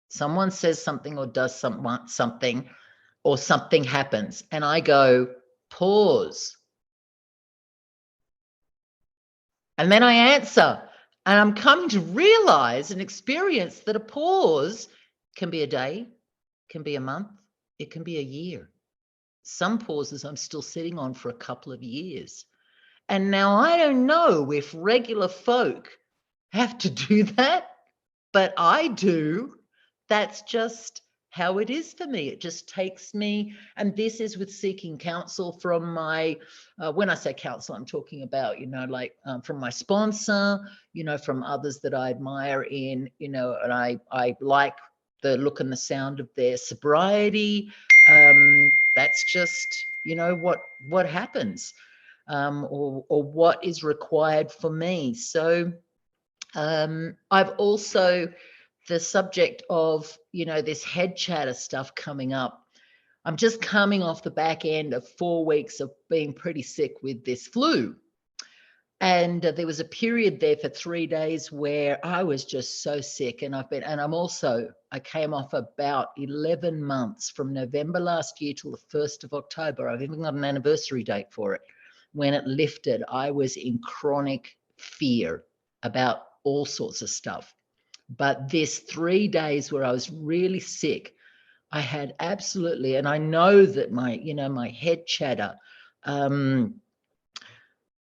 Someone says something or does something, or something happens, and I go, pause. And then I answer, and I'm coming to realize and experience that a pause can be a day, can be a month, it can be a year. Some pauses I'm still sitting on for a couple of years. And now I don't know if regular folk have to do that, but I do. That's just how it is for me. It just takes me, and this is with seeking counsel from my, when I say counsel, I'm talking about, like from my sponsor, from others that I admire and I like the look and the sound of their sobriety. That's just, what happens, or what is required for me. So I've also, the subject of, this head chatter stuff coming up. I'm just coming off the back end of 4 weeks of being pretty sick with this flu. And there was a period there for 3 days where I was just so sick. And I came off about 11 months from November last year till the 1st of October. I've even got an anniversary date for it. When it lifted, I was in chronic fear about all sorts of stuff. But this 3 days where I was really sick, I had absolutely, and I know that my head chatter, the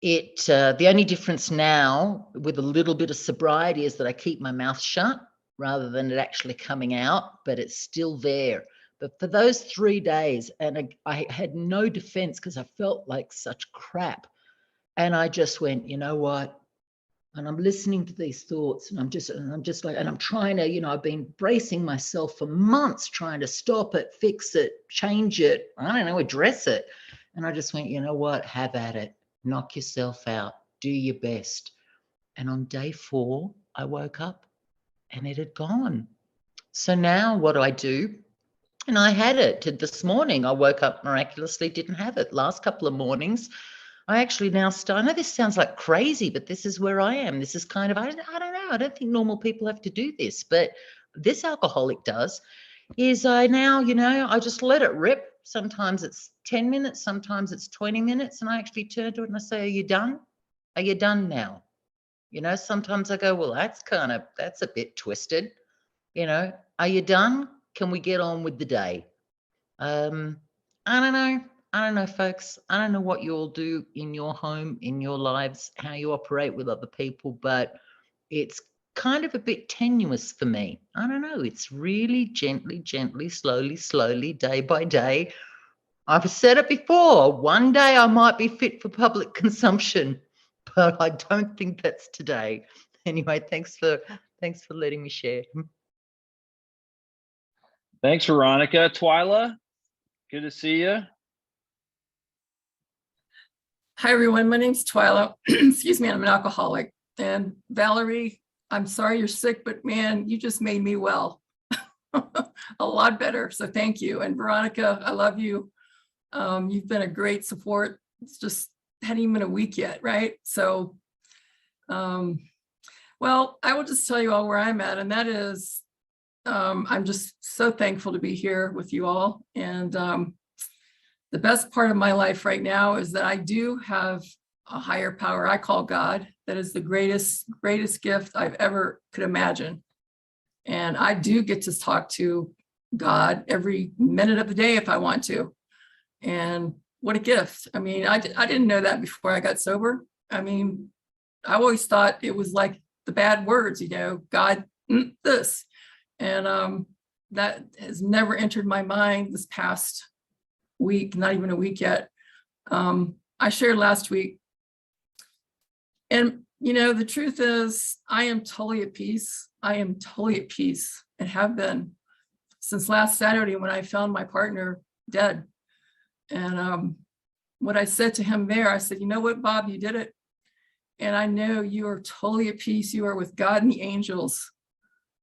only difference now with a little bit of sobriety is that I keep my mouth shut rather than it actually coming out, but it's still there. But for those 3 days, and I had no defense because I felt like such crap. And I just went, you know what? And I'm listening to these thoughts, and I'm just like, and I'm trying to, I've been bracing myself for months trying to stop it, fix it, change it, I don't know, address it. And I just went, you know what? Have at it. Knock yourself out. Do your best. And on day 4, I woke up and it had gone. So now what do? And I had it this morning. I woke up miraculously, didn't have it. Last couple of mornings, I actually now start. I know this sounds like crazy, but this is where I am. This is kind of, I don't know. I don't think normal people have to do this, but this alcoholic does. Is I now, I just let it rip. Sometimes it's 10 minutes, sometimes it's 20 minutes. And I actually turn to it and I say, are you done? Are you done now? Sometimes I go, well, that's a bit twisted. Are you done? Can we get on with the day? I don't know. I don't know, folks. I don't know what you all do in your home, in your lives, how you operate with other people, but it's kind of a bit tenuous for me. I don't know. It's really gently, slowly, day by day. I've said it before. One day I might be fit for public consumption, but I don't think that's today. Anyway, thanks for letting me share. Thanks, Veronica. Twyla, good to see you. Hi, everyone. My name's Twyla. Excuse me, I'm an alcoholic. And Valerie, I'm sorry you're sick, but man, you just made me well. A lot better. So thank you. And Veronica, I love you. You've been a great support. It's just hadn't even been a week yet, right? So, well, I will just tell you all where I'm at, and that is, I'm just so thankful to be here with you all. And the best part of my life right now is that I do have a higher power I call God. That is the greatest gift I've ever could imagine. And I do get to talk to God every minute of the day if I want to. And what a gift. I mean, I didn't know that before I got sober. I mean, I always thought it was like the bad words, God, this. And that has never entered my mind this past week, not even a week yet. I shared last week. And, the truth is, I am totally at peace. I am totally at peace and have been since last Saturday when I found my partner dead. And what I said to him there, I said, you know what, Bob, you did it. And I know you are totally at peace. You are with God and the angels.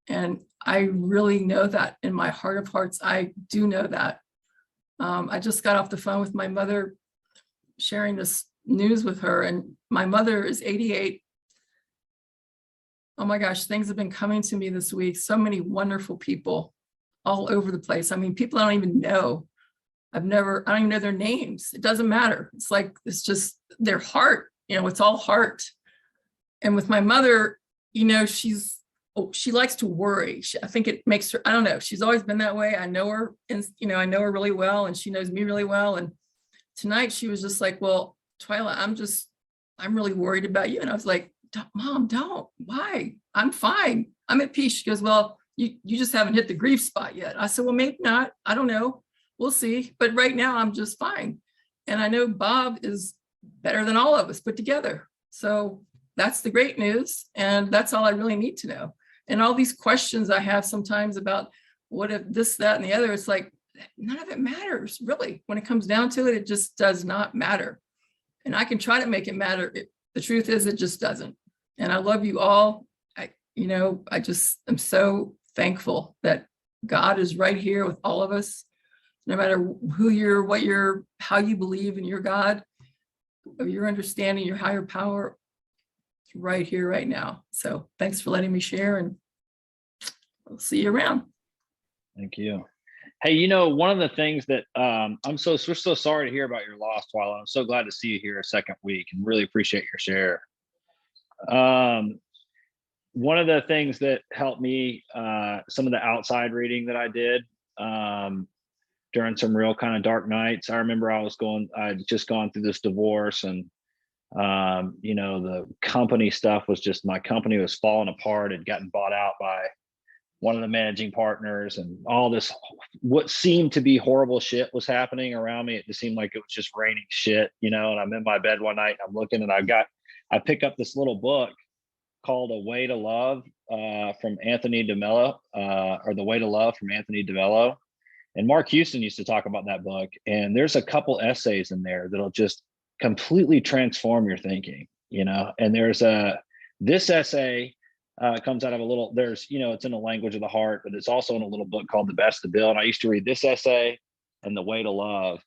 And I really know that in my heart of hearts. I do know that. I just got off the phone with my mother, sharing this news with her, and my mother is 88. Oh my gosh, things have been coming to me this week. So many wonderful people all over the place. I mean, people I don't even know. I don't even know their names. It doesn't matter. It's like, it's just their heart, it's all heart. And with my mother, she likes to worry. I think it makes her, I don't know. She's always been that way. I know her, and I know her really well, and she knows me really well. And tonight she was just like, well, Twyla, I'm really worried about you. And I was like, Mom, don't. Why? I'm fine. I'm at peace. She goes, well, you just haven't hit the grief spot yet. I said, well, maybe not. I don't know. We'll see. But right now I'm just fine. And I know Bob is better than all of us put together. So that's the great news. And that's all I really need to know. And all these questions I have sometimes about what if this, that, and the other, it's like, none of it matters, really. When it comes down to it, it just does not matter. And I can try to make it matter. The truth is, it just doesn't. And I love you all. I just am so thankful that God is right here with all of us, no matter who you're, how you believe in your God, or your understanding, your higher power, right here, right now. So thanks for letting me share, and I'll see you around. Thank you. Hey, one of the things that we're so sorry to hear about your loss, Twyla. I'm so glad to see you here a second week and really appreciate your share. One of the things that helped me, some of the outside reading that I did during some real kind of dark nights. I remember I'd just gone through this divorce, and the company stuff was just, my company was falling apart. Had gotten bought out by one of the managing partners, and all this, what seemed to be horrible shit was happening around me. It just seemed like it was just raining shit, and I'm in my bed one night, and I'm looking, and I pick up this little book called A Way to Love from Anthony DeMello, or The Way to Love from Anthony DeMello. And Mark Houston used to talk about that book. And there's a couple essays in there that'll just completely transform your thinking, And there's this essay It comes out of a little, there's, it's in a language of the heart, but it's also in a little book called The Best of Bill. And I used to read this essay and The Way to Love.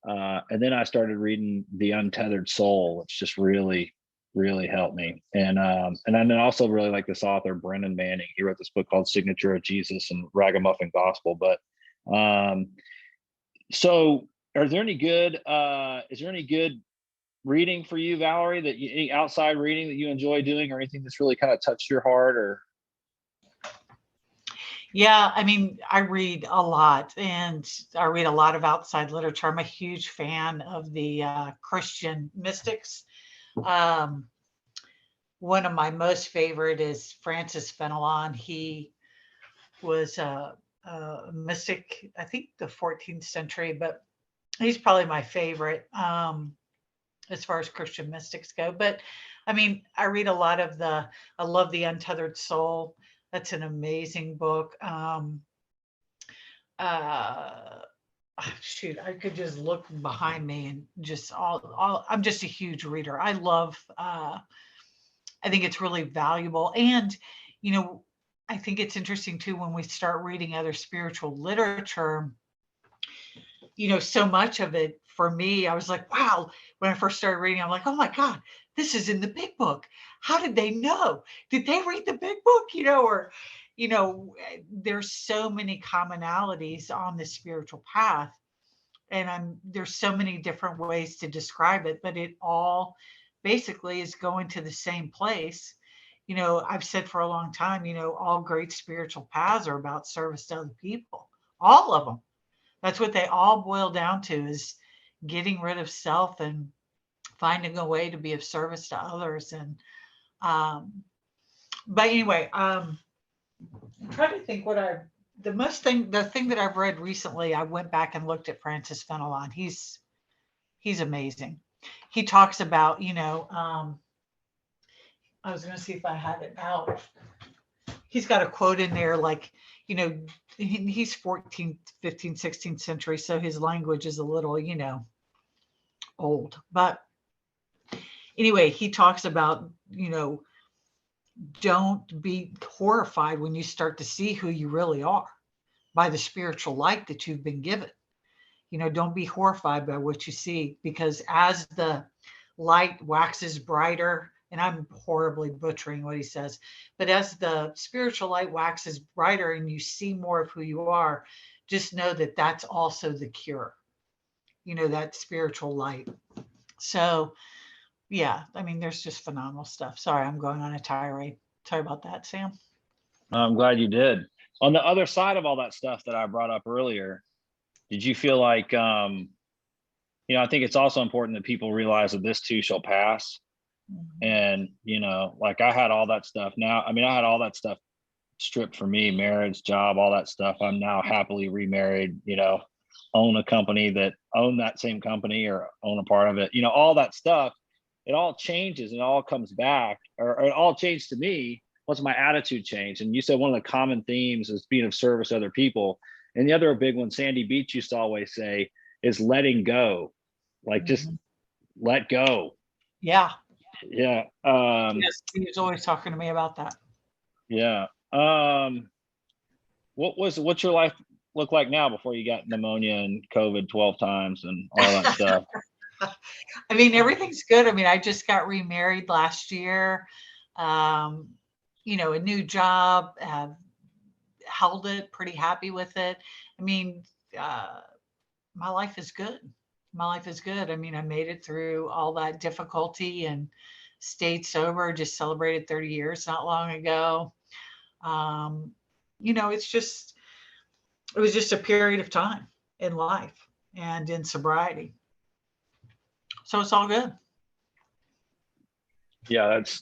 And then I started reading The Untethered Soul, which just really, really helped me. And then also really like this author, Brennan Manning. He wrote this book called Signature of Jesus and Ragamuffin Gospel. But so is there any good reading for you, Valerie, that any outside reading that you enjoy doing, or anything that's really kind of touched your heart? Or Yeah, I mean, I read a lot, and I read a lot of outside literature. I'm a huge fan of the Christian mystics. One of my most favorite is Francis Fenelon. He was a mystic, I think the 14th century, but he's probably my favorite as far as Christian mystics go. But I mean, I read a lot of I love The Untethered Soul. That's an amazing book. Shoot, I could just look behind me and just I'm just a huge reader. I love, I think it's really valuable. And, I think it's interesting too, when we start reading other spiritual literature, so much of it for me, I was like, wow, when I first started reading, I'm like, oh my God, this is in the big book. How did they know? Did they read the big book? There's so many commonalities on the spiritual path. And there's so many different ways to describe it, but it all basically is going to the same place. I've said for a long time, all great spiritual paths are about service to other people, all of them. That's what they all boil down to, is getting rid of self and finding a way to be of service to others. And but anyway, I'm trying to think the thing that I've read recently. I went back and looked at Francis Fenelon. He's amazing. He talks about, I was going to see if I had it out. He's got a quote in there, like, he's 14th, 15th, 16th century. So his language is a little, old. But anyway, he talks about, don't be horrified when you start to see who you really are by the spiritual light that you've been given. Don't be horrified by what you see, because as the light waxes brighter, and I'm horribly butchering what he says, but as the spiritual light waxes brighter and you see more of who you are, just know that that's also the cure, that spiritual light. So yeah, I mean, there's just phenomenal stuff. Sorry, I'm going on a tirade. Sorry about that, Sam. I'm glad you did. On the other side of all that stuff that I brought up earlier, did you feel like, I think it's also important that people realize that this too shall pass. And, like I had all that stuff now. I mean, I had all that stuff stripped from me, marriage, job, all that stuff. I'm now happily remarried, own a company that own that same company or own a part of it, all that stuff. It all changes and it all comes back, or it all changed to me. What's my attitude change? And you said one of the common themes is being of service to other people. And the other big one, Sandy Beach used to always say, is letting go. Like just let go. Yeah. Yeah. Yes, he was always talking to me about that. Yeah. What's your life look like now before you got pneumonia and COVID 12 times and all that stuff? I mean, everything's good. I mean, I just got remarried last year. A new job, have held it, pretty happy with it. I mean, my life is good. My life is good. I mean, I made it through all that difficulty and stayed sober, just celebrated 30 years not long ago. It was just a period of time in life and in sobriety. So it's all good. Yeah, that's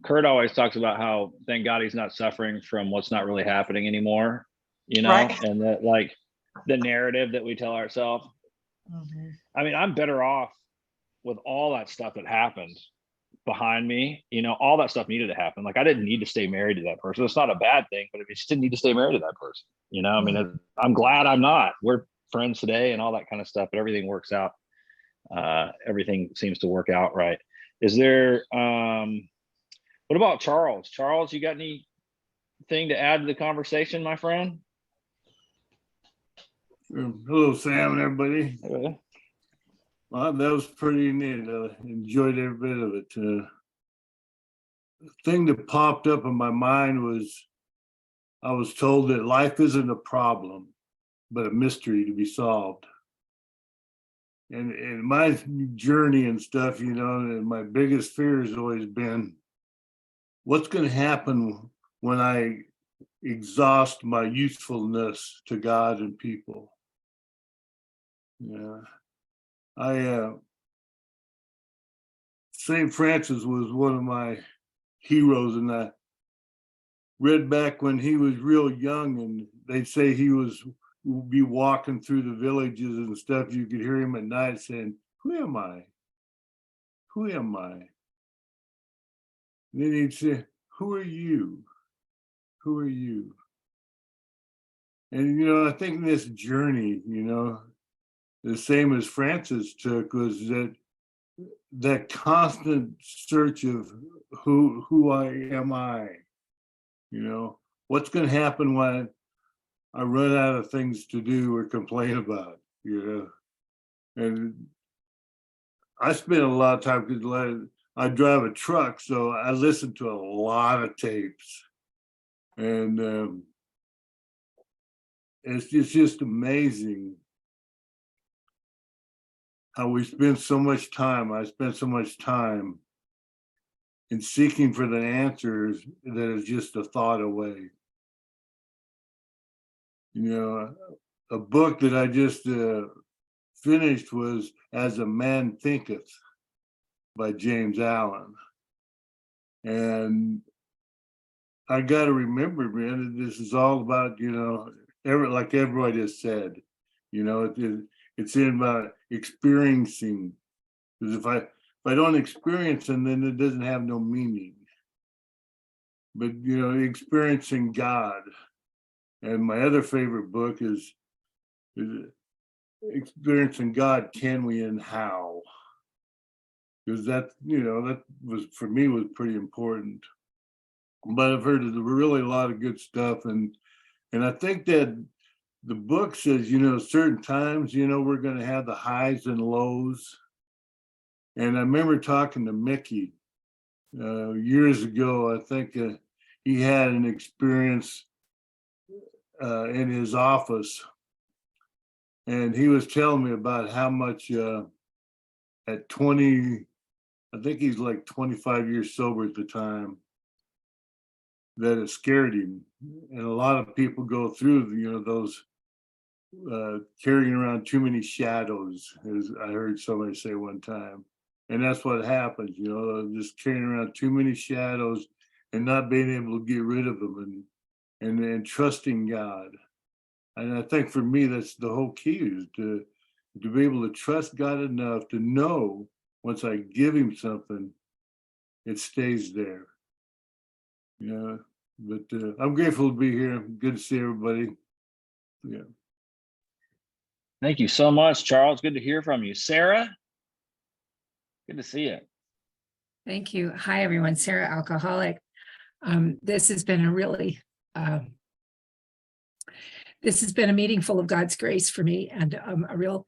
Kurt always talks about how thank God he's not suffering from what's not really happening anymore, Right. and that like the narrative that we tell ourselves. I mean, I'm better off with all that stuff that happened behind me. All that stuff needed to happen. Like I didn't need to stay married to that person. It's not a bad thing, but I just didn't need to stay married to that person. I mean, I'm glad I'm not. We're friends today and all that kind of stuff, but everything works out. Everything seems to work out right. Is there What about Charles? Charles, you got anything to add to the conversation, my friend? Hello, Sam and everybody. Okay. Well, that was pretty neat. I enjoyed every bit of it. The thing that popped up in my mind was I was told that life isn't a problem, but a mystery to be solved. And my journey and stuff, you know, and my biggest fear has always been, what's going to happen when I exhaust my usefulness to God and people? Yeah. St. Francis was one of my heroes, and I read back when he was real young, and they'd say he would be walking through the villages and stuff. You could hear him at night saying, "Who am I? Who am I?" And then he'd say, "Who are you? Who are you?" And, you know, I think this journey, you know, the same as Francis took, was that constant search of who am I? You know, what's going to happen when I run out of things to do or complain about? You know, and I spend a lot of time because I drive a truck, so I listen to a lot of tapes, and it's just amazing how we spend so much time. I spend so much time in seeking for the answers that is just a thought away. You know, a book that I just finished was As a Man Thinketh by James Allen. And I got to remember, man, this is all about, you know, like everybody has said, you know, it's in about experiencing. Because if I don't experience them, then it doesn't have no meaning. But, you know, experiencing God. And my other favorite book is Experiencing God, Can We and How? Because that, you know, that was, for me, was pretty important. But I've heard really a lot of good stuff. And I think that the book says, you know, certain times, you know, we're going to have the highs and lows. And I remember talking to Mickey years ago. I think he had an experience in his office, and he was telling me about how much at 20, I think he's like 25 years sober at the time, that it scared him. And a lot of people go through, you know, those carrying around too many shadows, as I heard somebody say one time. And that's what happens, you know, just carrying around too many shadows and not being able to get rid of them, and trusting God. And I think for me, that's the whole key, is to be able to trust God enough to know once I give him something, it stays there. Yeah. But I'm grateful to be here. Good to see everybody. Yeah. Thank you so much, Charles. Good to hear from you. Sarah, good to see you. Thank you. Hi, everyone. Sarah, alcoholic. This has been a really, this has been a meeting full of God's grace for me, and a real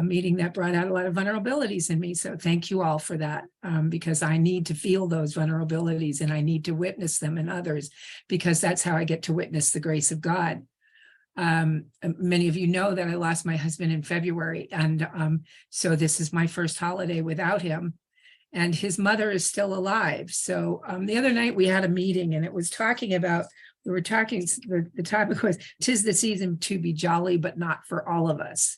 meeting that brought out a lot of vulnerabilities in me. So thank you all for that, because I need to feel those vulnerabilities, and I need to witness them in others, because that's how I get to witness the grace of God. Many of you know that I lost my husband in February, and so this is my first holiday without him, and his mother is still alive. So the other night we had a meeting, and it was talking about, we were talking, the topic was, 'tis the season to be jolly, but not for all of us.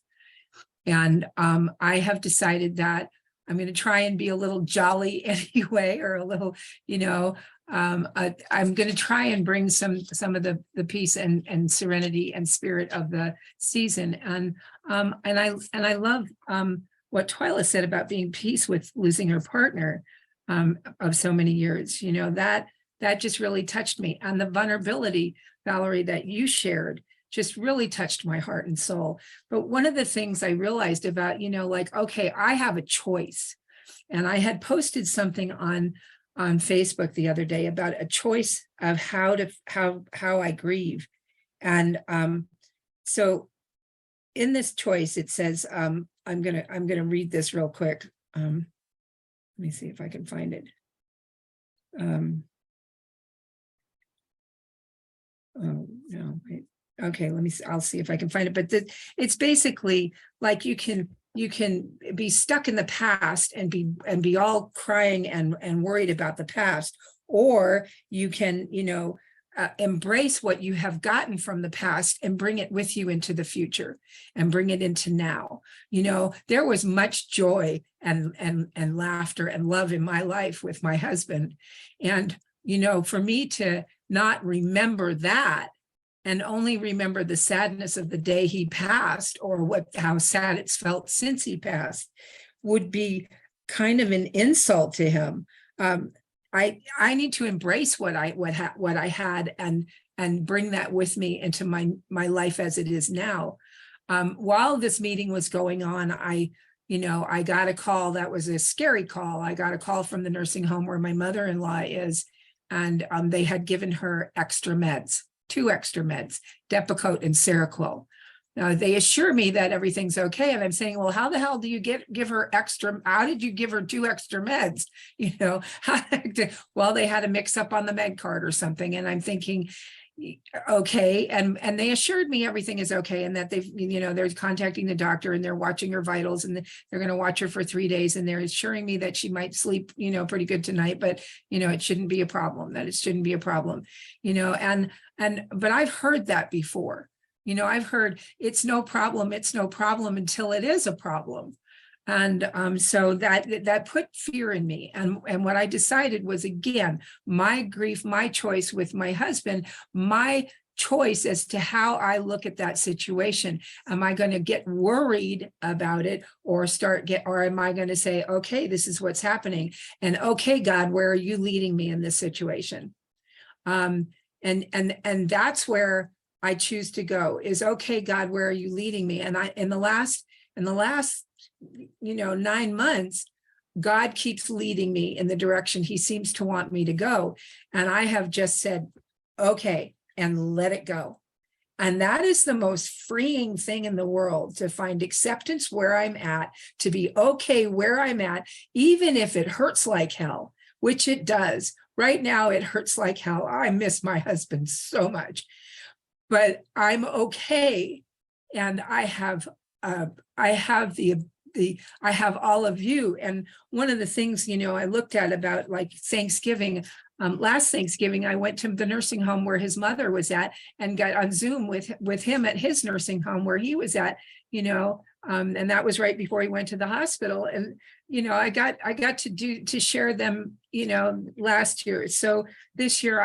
And I have decided that I'm going to try and be a little jolly anyway, or a little, you know, I'm going to try and bring some of the peace and serenity and spirit of the season. And I love what Twyla said about being peace with losing her partner of so many years. You know, that just really touched me. And the vulnerability, Valerie, that you shared just really touched my heart and soul. But one of the things I realized about, you know, like, okay, I have a choice. And I had posted something on on Facebook the other day about a choice of how I grieve. And so in this choice, it says, I'm gonna read this real quick. Let me see if I can find it. Oh no, wait. Okay, I'll see if I can find it. But it's basically like you can be stuck in the past and be all crying and worried about the past, or you can, embrace what you have gotten from the past and bring it with you into the future and bring it into now. There was much joy and laughter and love in my life with my husband. And, for me to not remember that and only remember the sadness of the day he passed, or how sad it's felt since he passed, would be kind of an insult to him. I need to embrace what I had and bring that with me into my life as it is now. While this meeting was going on, I got a call that was a scary call. I got a call from the nursing home where my mother-in-law is, and they had given her extra meds, 2 extra meds, Depakote and Seroquel. Now they assure me that everything's okay. And I'm saying, well, how the hell do you give her extra? How did you give her 2 extra meds? Well, they had a mix up on the med card or something. And I'm thinking, okay. And they assured me everything is okay. And that they're contacting the doctor and they're watching her vitals, and they're going to watch her for 3 days. And they're assuring me that she might sleep, pretty good tonight, but, it shouldn't be a problem, but I've heard that before. I've heard it's no problem until it is a problem. And so that put fear in me. And what I decided was, again, my grief, my choice with my husband, my choice as to how I look at that situation. Am I going to get worried about it, or am I going to say, okay, this is what's happening, and okay, God, where are you leading me in this situation? And that's where I choose to go, is, okay, God, where are you leading me? And in the last 9 months, God keeps leading me in the direction he seems to want me to go. And I have just said, okay, and let it go. And that is the most freeing thing in the world, to find acceptance where I'm at, to be okay where I'm at, even if it hurts like hell, which it does. Right now, it hurts like hell. I miss my husband so much. But I'm okay, and I have all of you. And one of the things, I looked at about like Thanksgiving, last Thanksgiving, I went to the nursing home where his mother was at and got on Zoom with him at his nursing home where he was at, and that was right before he went to the hospital. And, I got to share them, last year. So this year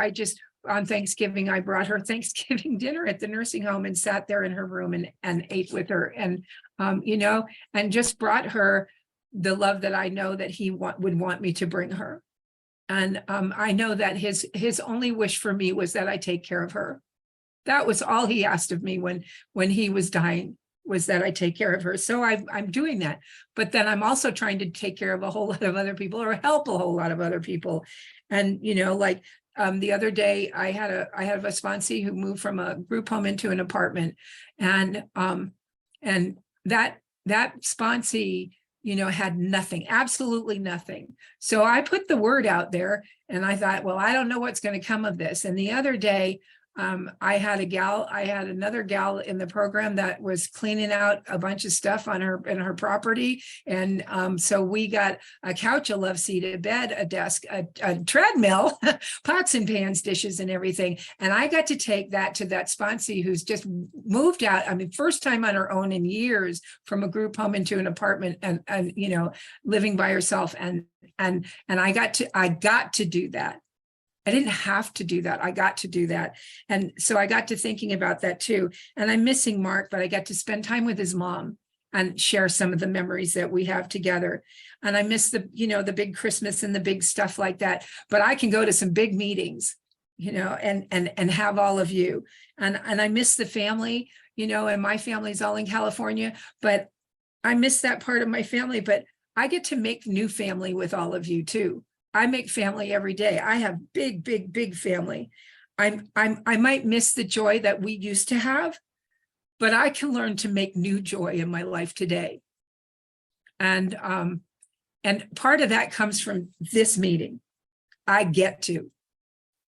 on Thanksgiving, I brought her Thanksgiving dinner at the nursing home and sat there in her room and ate with her, and, and just brought her the love that I know that he would want me to bring her. And I know that his only wish for me was that I take care of her. That was all he asked of me when he was dying, was that I take care of her. So I'm doing that. But then I'm also trying to take care of a whole lot of other people, or help a whole lot of other people. And, the other day I have a sponsee who moved from a group home into an apartment, and that sponsee, had nothing, absolutely nothing. So I put the word out there, and I thought, well, I don't know what's going to come of this. And the other day, I had another gal in the program that was cleaning out a bunch of stuff in her property. And so we got a couch, a love seat, a bed, a desk, a treadmill, pots and pans, dishes, and everything. And I got to take that to that sponsee who's just moved out. I mean, first time on her own in years, from a group home into an apartment, and living by herself. And I got to do that. I didn't have to do that. I got to do that. And so I got to thinking about that too. And I'm missing Mark, but I got to spend time with his mom and share some of the memories that we have together. And I miss the big Christmas and the big stuff like that. But I can go to some big meetings, and have all of you. And I miss the family, and my family's all in California, but I miss that part of my family. But I get to make new family with all of you too. I make family every day. I have big family. I might miss the joy that we used to have, but I can learn to make new joy in my life today. And part of that comes from this meeting. I get to,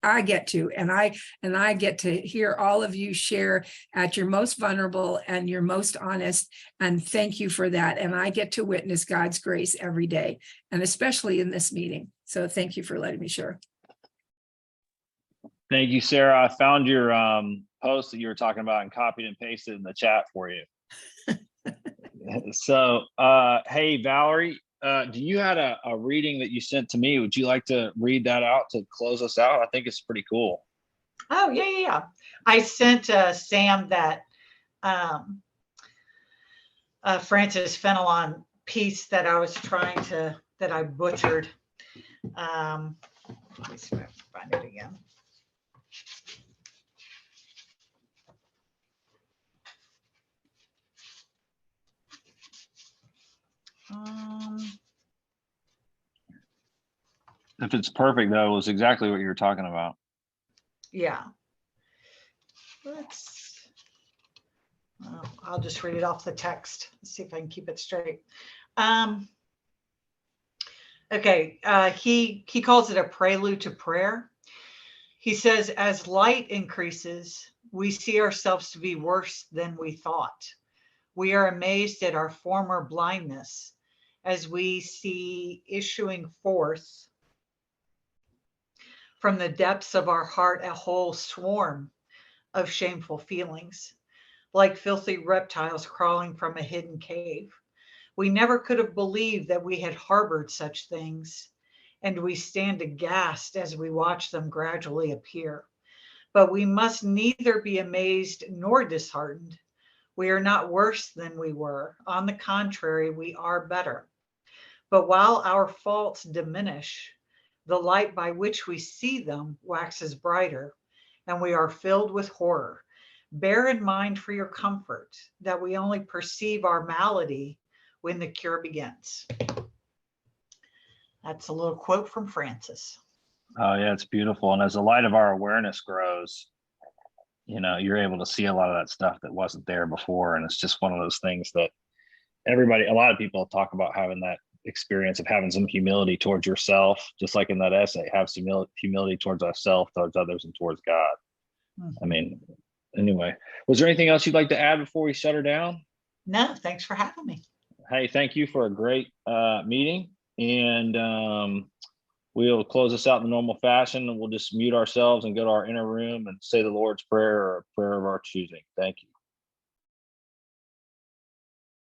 and I get to hear all of you share at your most vulnerable and your most honest. And thank you for that. And I get to witness God's grace every day, and especially in this meeting. So thank you for letting me share. Thank you, Sarah. I found your post that you were talking about and copied and pasted in the chat for you. So, hey, Valerie, do you had a reading that you sent to me? Would you like to read that out to close us out? I think it's pretty cool. Oh, yeah. I sent Sam that Francis Fenelon piece that I was trying to, that I butchered. Let me see if I can find it again. If it's perfect, though, it was exactly what you were talking about. Yeah. I'll just read it off the text. Let's see if I can keep it straight. Okay. He calls it a prelude to prayer. He says, as light increases, we see ourselves to be worse than we thought. We are amazed at our former blindness as we see issuing forth from the depths of our heart a whole swarm of shameful feelings, like filthy reptiles crawling from a hidden cave. We never could have believed that we had harbored such things, and we stand aghast as we watch them gradually appear. But we must neither be amazed nor disheartened. We are not worse than we were. On the contrary, we are better. But while our faults diminish, the light by which we see them waxes brighter, and we are filled with horror. Bear in mind for your comfort that we only perceive our malady when the cure begins. That's a little quote from Francis. Oh, yeah, it's beautiful. And as the light of our awareness grows, you know, you're able to see a lot of that stuff that wasn't there before. And it's just one of those things that a lot of people talk about having that experience of having some humility towards yourself, just like in that essay, have some humility towards ourselves, towards others, and towards God. I mean, anyway, was there anything else you'd like to add before we shut her down? No, thanks for having me. Hey, thank you for a great meeting. And we'll close this out in the normal fashion, and we'll just mute ourselves and go to our inner room and say the Lord's Prayer or a prayer of our choosing. Thank you.